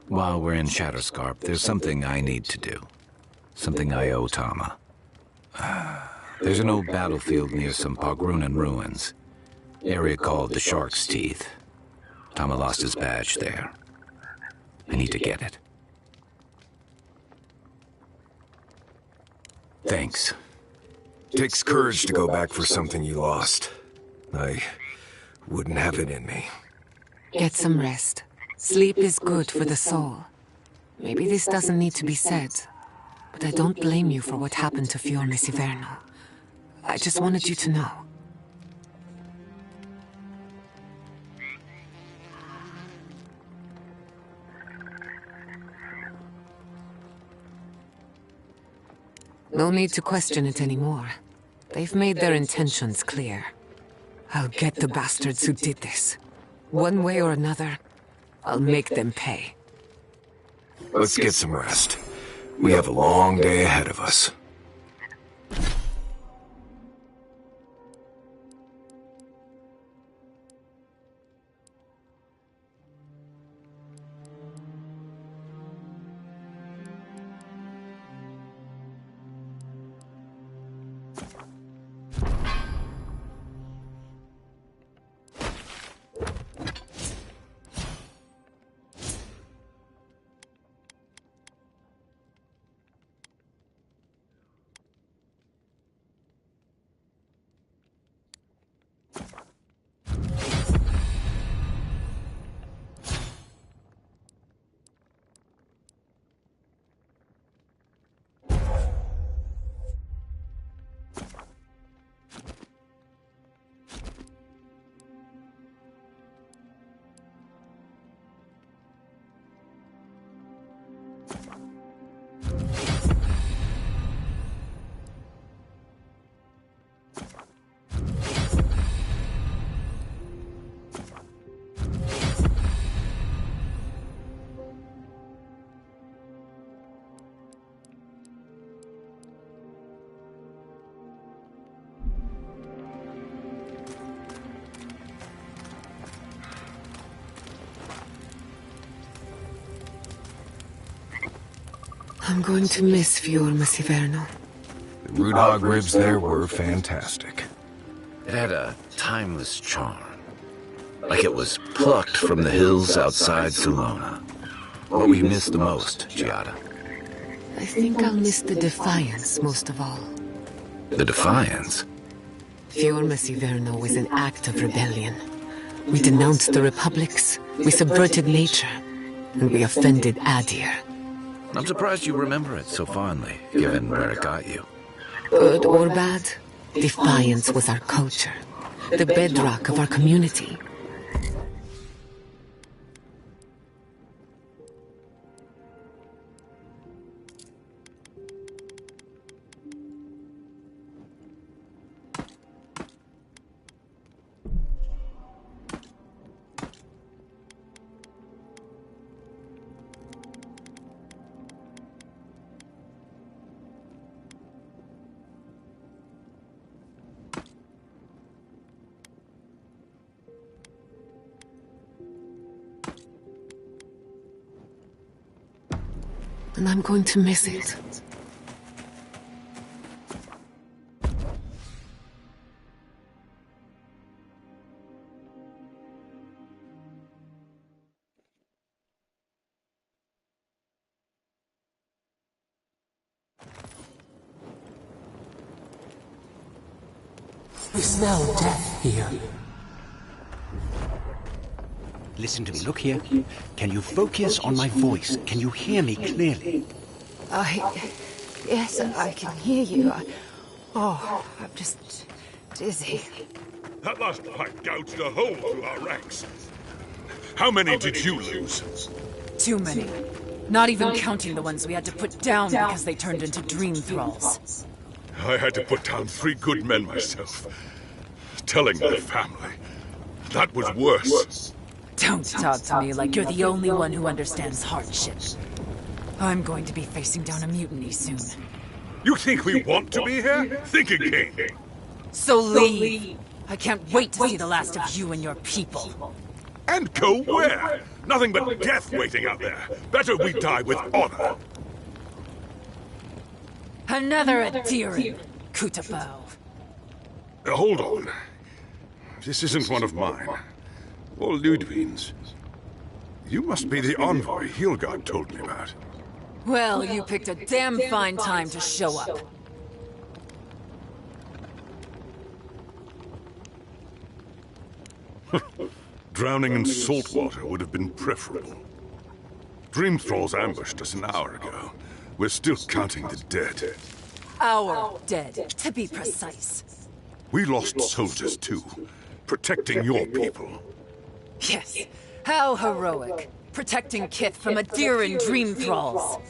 while we're in Shatterscarp, there's something I need to do. Something I owe Tama. There's an old battlefield near some Pogrunan ruins. Area called the Shark's Teeth. Tama lost his badge there. I need to get it. Thanks. Takes courage to go back for something you lost. I wouldn't have it in me. Get some rest. Sleep is good for the soul. Maybe this doesn't need to be said, but I don't blame you for what happened to Fior Messiverno. I just wanted you to know. No need to question it anymore. They've made their intentions clear. I'll get the bastards who did this. One way or another, I'll make them pay. Let's get some rest. We have a long day ahead of us. I'm going to miss Fior Messiverno. The root hog ribs there were fantastic. It had a timeless charm. Like it was plucked from the hills outside Sulona. What will you miss the most, Giada? I think I'll miss the defiance most of all. The defiance? Fior Messiverno was an act of rebellion. We denounced the republics, we subverted nature, and we offended Adir. I'm surprised you remember it so fondly, given where it got you. Good or bad, defiance was our culture, the bedrock of our community. And I'm going to miss it. We smell death here. Listen to me, look here. Can you focus on my voice? Can you hear me clearly? Yes, I can hear you. I'm just dizzy. That last fight gouged a hole through our ranks. How many did you lose? Too many. Not even counting the ones we had to put down because they turned into dream thralls. I had to put down 3 good men myself. Telling my family. That was worse. Don't talk to me like you're the only one who understands hardship. I'm going to be facing down a mutiny soon. You think we want to be here? Think again. So leave. I can't wait to see the last of you and your people. And go where? Nothing but death waiting out there. Better we die with honor. Another adherent, Kutapao. Hold on. This isn't one of mine. Or Ludwig's. You must be the envoy Hilgard told me about. Well, you picked a damn fine time to show up. Drowning in salt water would have been preferable. Dream Thralls ambushed us an hour ago. We're still counting the dead. Our dead, to be precise. We lost soldiers too, protecting your people. Yes, how heroic. Protecting Kith from Adiran Dream Thralls.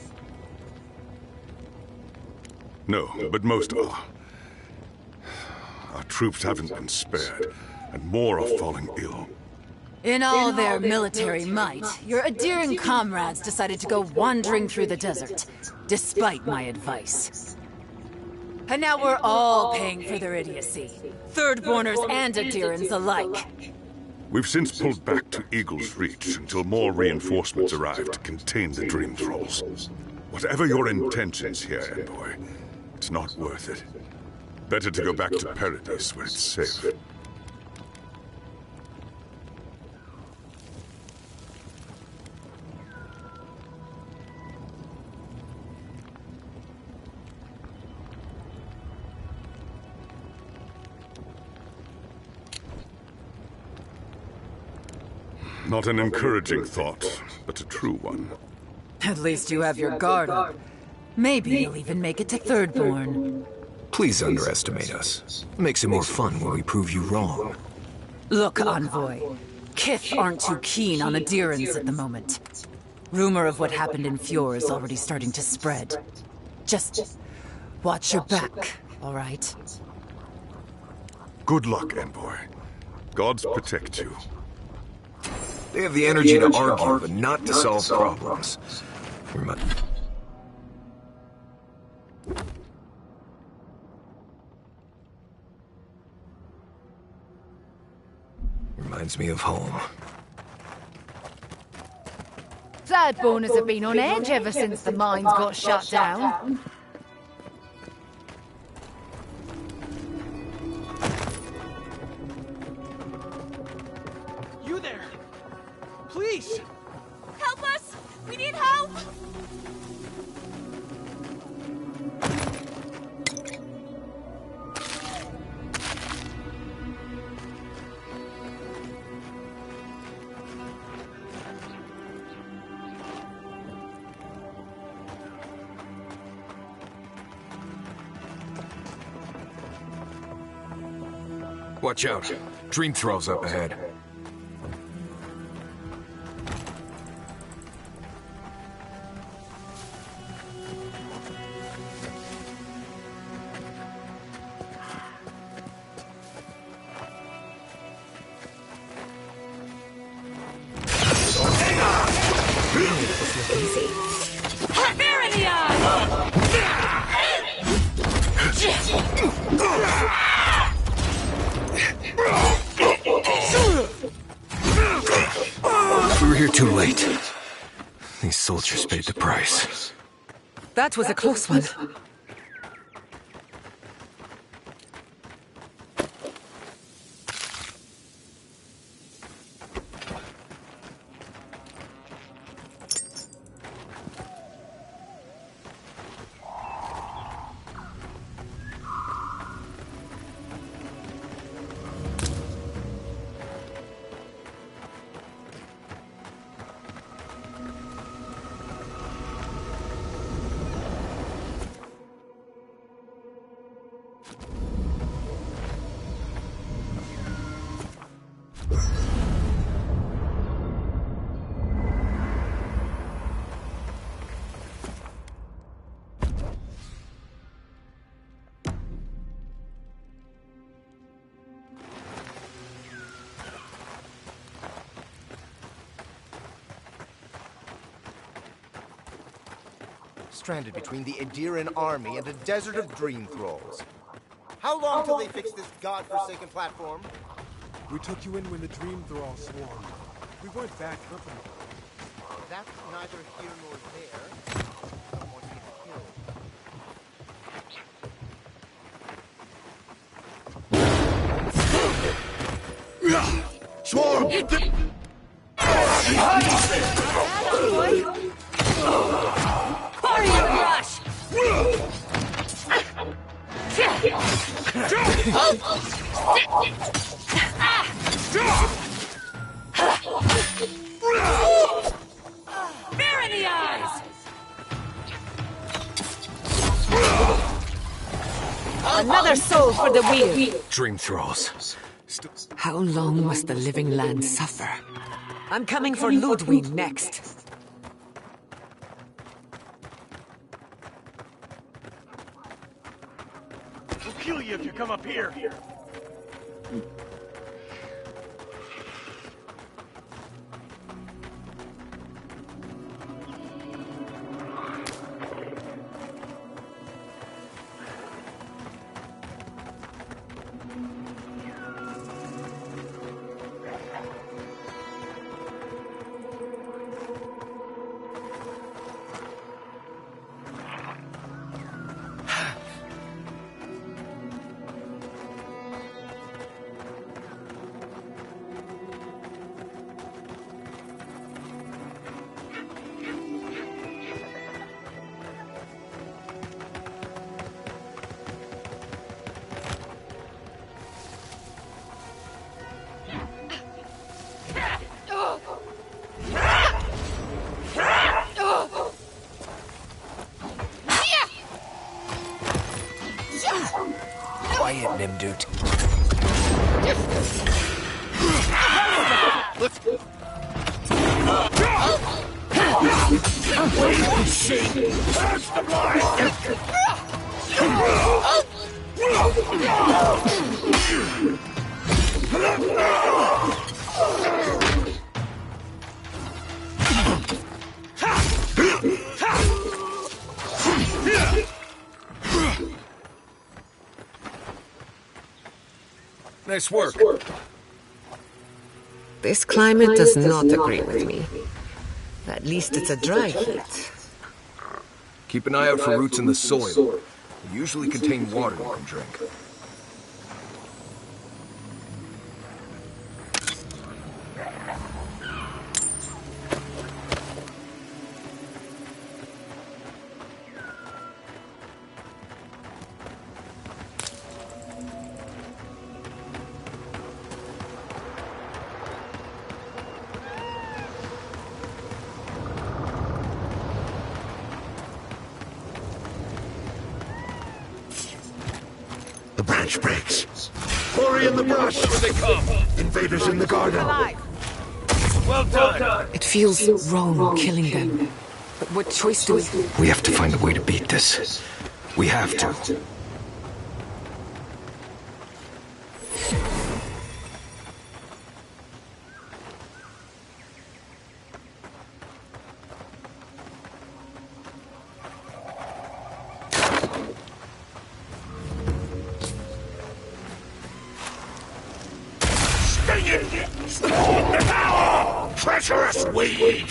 No, but most are. Our troops haven't been spared, and more are falling ill. In all their military might, your Adiran comrades decided to go wandering through the desert, despite my advice. And now we're all paying for their idiocy. Thirdborners and Adirans alike. We've since pulled back to Eagle's Reach until more reinforcements arrive to contain the Dream Thralls. Whatever your intentions here, Envoy, it's not worth it. Better to go back to Paradise where it's safe. Not an encouraging thought, but a true one. At least you have your guard up. Maybe you'll even make it to Thirdborn. Please underestimate us. Makes it more fun when we prove you wrong. Look, Envoy. Kith aren't too keen on Adirans at the moment. Rumor of what happened in Fjord is already starting to spread. Just watch your back, all right? Good luck, Envoy. Gods protect you. They have the energy to argue, but not to solve problems. Reminds me of home. Thirdborners have been on edge ever since the mines got shut down. You there! Please! Help us! We need help! Watch out. Dream Thralls up ahead. We were here too late. These soldiers paid the price. That was a close one. Stranded between the Adiran army and a desert of dream thralls. How long till they fix this godforsaken platform? We took you in when the dream thralls swarmed. We weren't bad company. That's neither here nor there. Someone needs killed. Swarm! Fear in the eyes! Another soul for the wheel! Dream throws. How long must the living land suffer? I'm coming for Ludwig next. We'll kill you if you come up here. Quiet, Nimdut. Let's go. Wait and see. That's the blind. Nice work. This climate does not agree with me. At least it's a dry heat. Keep an eye out for roots in the soil. They usually contain water you can drink. The branch breaks. Hurry in the brush! Here they come! Invaders in the garden! Well done! It feels wrong killing them. But what choice do we... We have to find a way to beat this. We have to. Treacherous weed!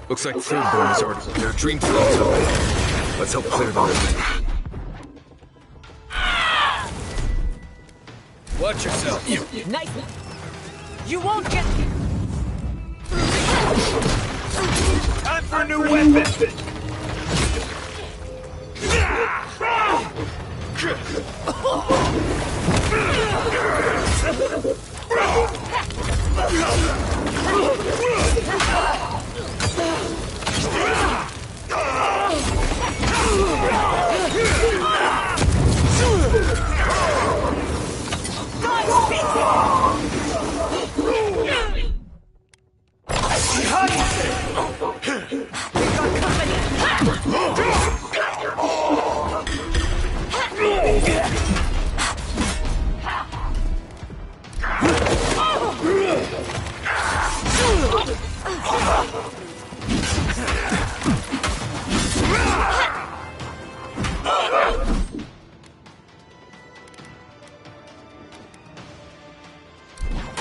Looks like Freeborn is already there. Dream throws open. Let's help clear them. Watch yourself. Nice. You won't get... new weapon!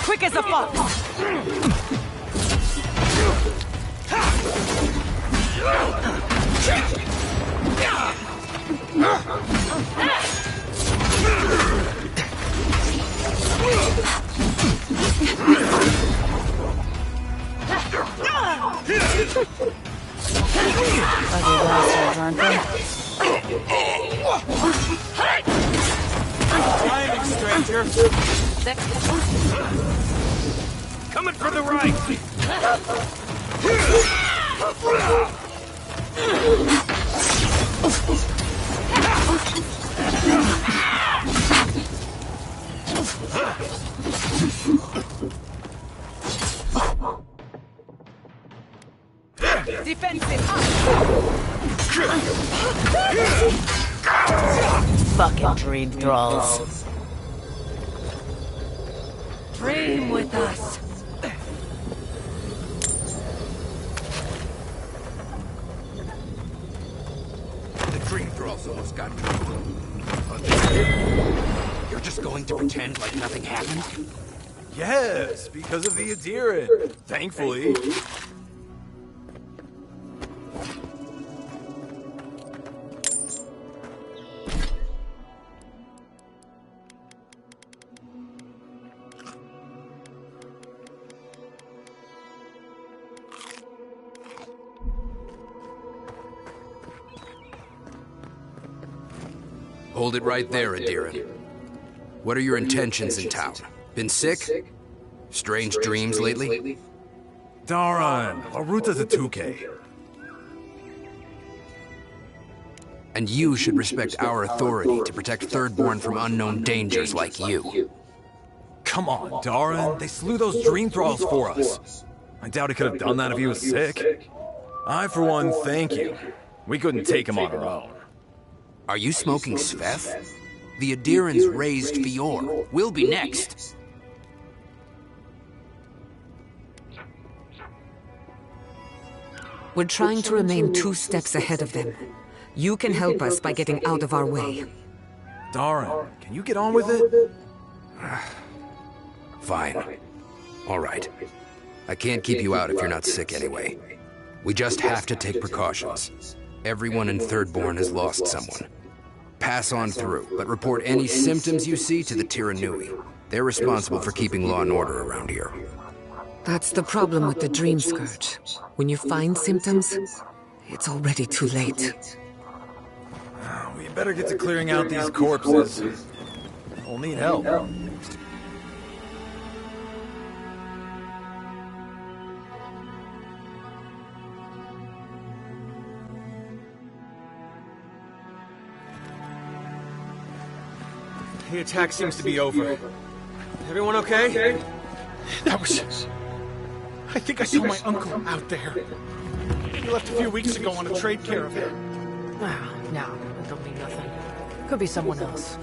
Quick as a fox! Ugly bastards, aren't they? Timing, stranger! Coming for the right! Defensive! Fucking dream thralls. Dream with us. The dream thralls almost got me. You're just going to pretend like nothing happened? Yes, because of the Adiran. Thankfully. Hold it right there, Adiran. What are your intentions in town? Been sick? Strange dreams lately? Daran, our route is a 2K. And you should respect our authority to protect Thirdborn from unknown dangers like you. Come on, Daran. They slew those dream thralls for us. I doubt he could have done that if he was sick. I, for one, thank you. We couldn't take him on our own. Are you smoking Sveth? The Adirans raised Fior. We'll be next. We're trying to remain 2 steps ahead of them. You can help us by getting out of our way. Daran, can you get on with it? Fine. All right. I can't keep you out if you're not sick anyway. We just have to take precautions. Everyone in Thirdborn has lost someone. Pass on through, but report any symptoms you see to the Tiranui. They're responsible for keeping law and order around here. That's the problem with the Dream Scourge. When you find symptoms, it's already too late. We better get to clearing out these corpses. We'll need help. The attack seems to be over. Everyone okay? That was... I think I saw my uncle out there. He left a few weeks ago on a trade caravan. No, it'll be nothing. Could be someone else.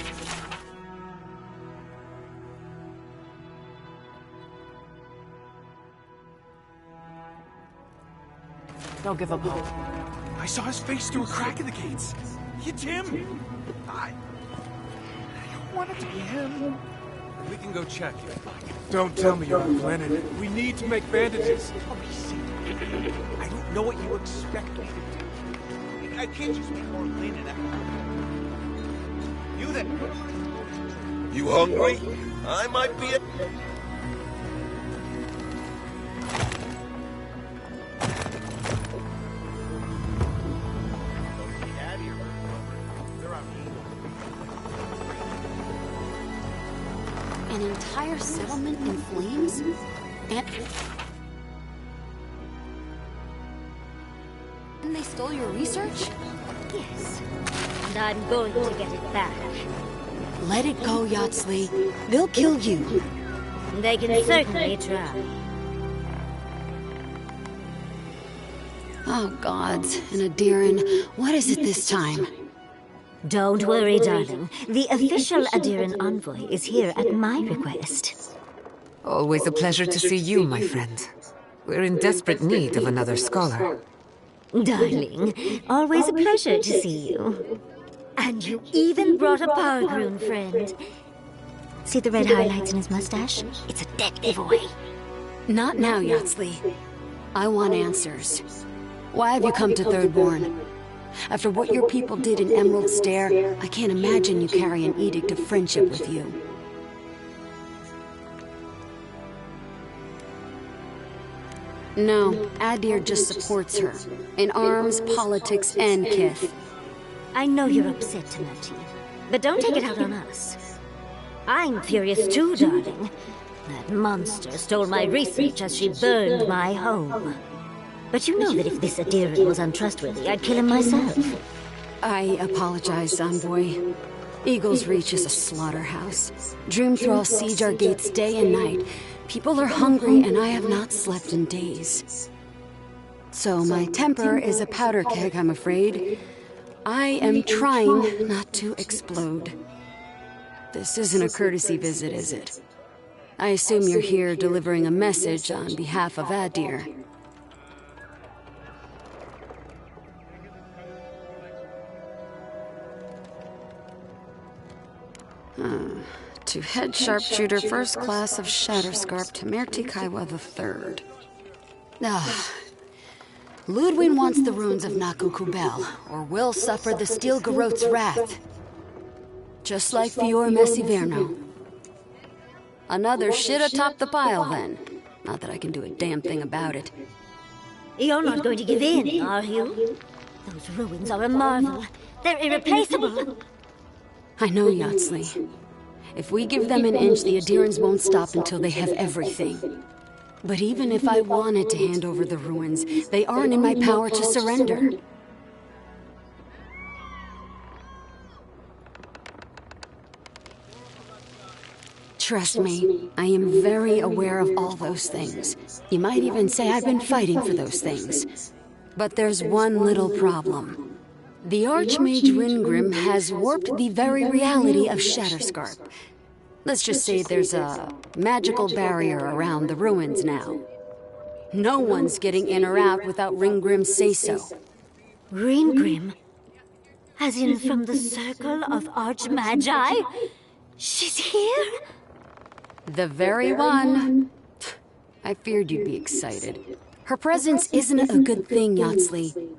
Don't give up hope. I saw his face through a crack in the gates. It's him! I want it to be him. We can go check. Don't tell me you're not planning it. We need to make bandages. I don't know what you expect me to do. I can't just make more clean it out. You then. You hungry? I might be a... An entire settlement in flames? And they stole your research? Yes. And I'm going to get it back. Let it go, Yatsley. They'll kill you. They can certainly try. Oh, gods. And Adiran, what is it this time? Don't worry, darling. The official Adiran envoy is here at my request. Always a pleasure to see you, my friend. We're in desperate need of another scholar. Darling, always a pleasure to see you. And you even brought a Pargroon friend. See the red highlights in his mustache? It's a dead giveaway. Not now, Yatsley. I want answers. Why have you come to Thirdborn? After what your people did in Emerald Stair, I can't imagine you carry an edict of friendship with you. No, Adir just supports her. In arms, politics, and kith. I know you're upset, Tamati, but don't take it out on us. I'm furious too, darling. That monster stole my research as she burned my home. But you know that if this Adiran was untrustworthy, I'd kill him myself. I apologize, Envoy. Eagle's Reach is a slaughterhouse. Dreamthralls siege our gates day and night. People are hungry, and I have not slept in days. So my temper is a powder keg, I'm afraid. I am trying not to explode. This isn't a courtesy visit, is it? I assume you're here delivering a message on behalf of Adir. To head sharpshooter first class of Shatterscarp to Merti Kaiwa III. Ludwig wants the ruins of Naku Kubel, or will suffer the Steel Garrote's wrath. Just like Fior Messiverno. Another shit atop the pile, then. Not that I can do a damn thing about it. You're not going to give in, are you? Those ruins are a marvel. They're irreplaceable. I know, Yatsley. If we give them an inch, the Adirans won't stop until they have everything. But even if I wanted to hand over the ruins, they aren't in my power to surrender. Trust me, I am very aware of all those things. You might even say I've been fighting for those things. But there's one little problem. The Archmage Ringrim has warped the very reality of Shatterscarp. Let's just say there's a magical barrier around the ruins now. No one's getting in or out without Ringgrim's say-so. Ringgrim? As in from the Circle of Archmagi? She's here? The very one. I feared you'd be excited. Her presence isn't a good thing, Yatsley.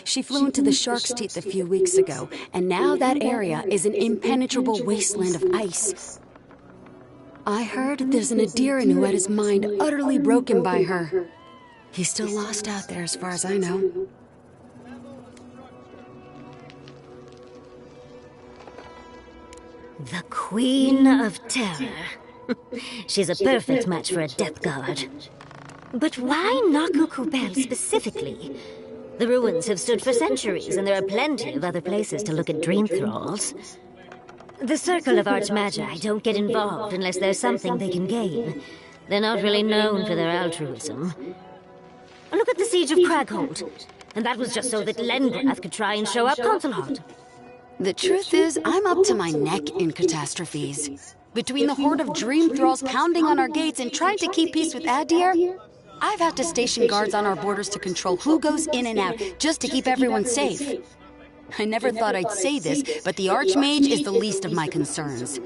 She flew into the Shark's Teeth a few weeks ago, and now that area is an impenetrable wasteland of ice. I heard there's an Adiran who had his mind utterly broken by her. He's still lost out there as far as I know. The Queen of Terror. She's a perfect match for a Death Guard. But why Naku Kubel specifically? The ruins have stood for centuries, and there are plenty of other places to look at dream thralls. The Circle of Archmagi don't get involved unless there's something they can gain. They're not really known for their altruism. Look at the Siege of Craghold. And that was just so that Lengrath could try and show up Consulhot. The truth is, I'm up to my neck in catastrophes. Between the horde of dream thralls pounding on our gates and trying to keep peace with Adir, I've had to station guards on our borders to control who goes in and out, just to keep everyone safe. I never thought I'd say this, but the Archmage is the least of my concerns.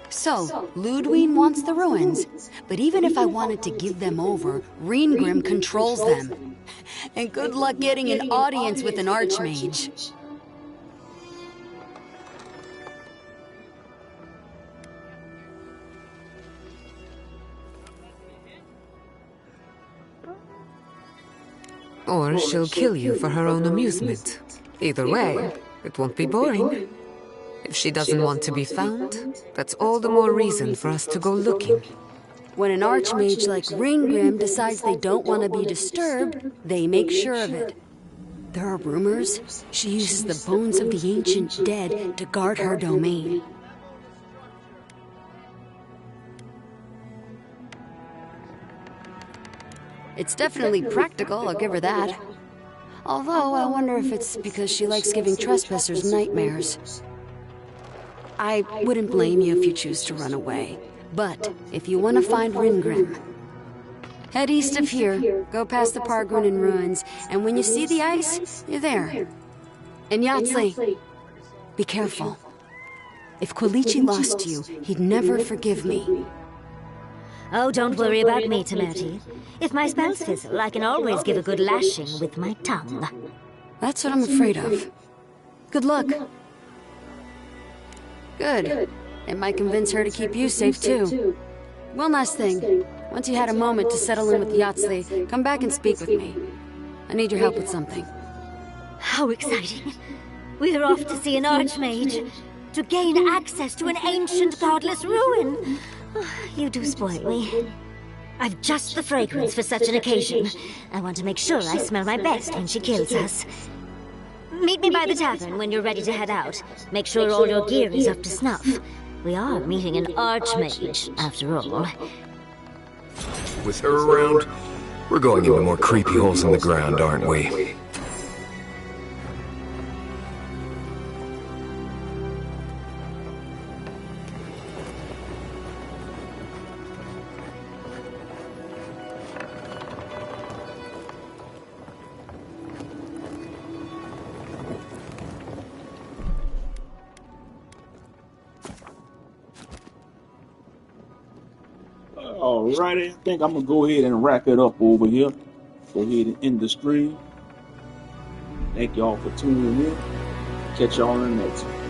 So, Ludwig wants the ruins, but even if I wanted to give them over, Ringgrim controls them. And good luck getting an audience with an Archmage. Or she'll kill you for her own amusement. Either way, it won't be boring. If she doesn't want to be found, that's all the more reason for us to go looking. When an archmage like Ringgrim decides they don't want to be disturbed, they make sure of it. There are rumors she uses the bones of the ancient dead to guard her domain. It's definitely practical, I'll give her that. Although, I wonder if it's because she likes giving trespassers nightmares. I wouldn't blame you if you choose to run away. But, if you want to find Ringgrim, head east of here, go past the Pargrunin ruins, and when you see the ice, you're there. And Yahtzee, be careful. If Quilichi lost you, he'd never forgive me. Oh, don't worry about me, Temerity. If my spells fizzle, I can always give a good lashing with my tongue. That's what I'm afraid of. Good luck. Good. It might convince her to keep you safe, too. One last thing. Once you had a moment to settle in with Yahtzee, come back and speak with me. I need your help with something. How exciting. We're off to see an archmage. To gain access to an ancient godless ruin. You do spoil me. I've just the fragrance for such an occasion. I want to make sure I smell my best when she kills us. Meet me by the tavern when you're ready to head out. Make sure all your gear is up to snuff. We are meeting an archmage, after all. With her around, we're going into more creepy holes in the ground, aren't we? Alrighty, I think I'm gonna go ahead and wrap it up over here. Go ahead and end the stream. Thank y'all for tuning in. Catch y'all in the next one.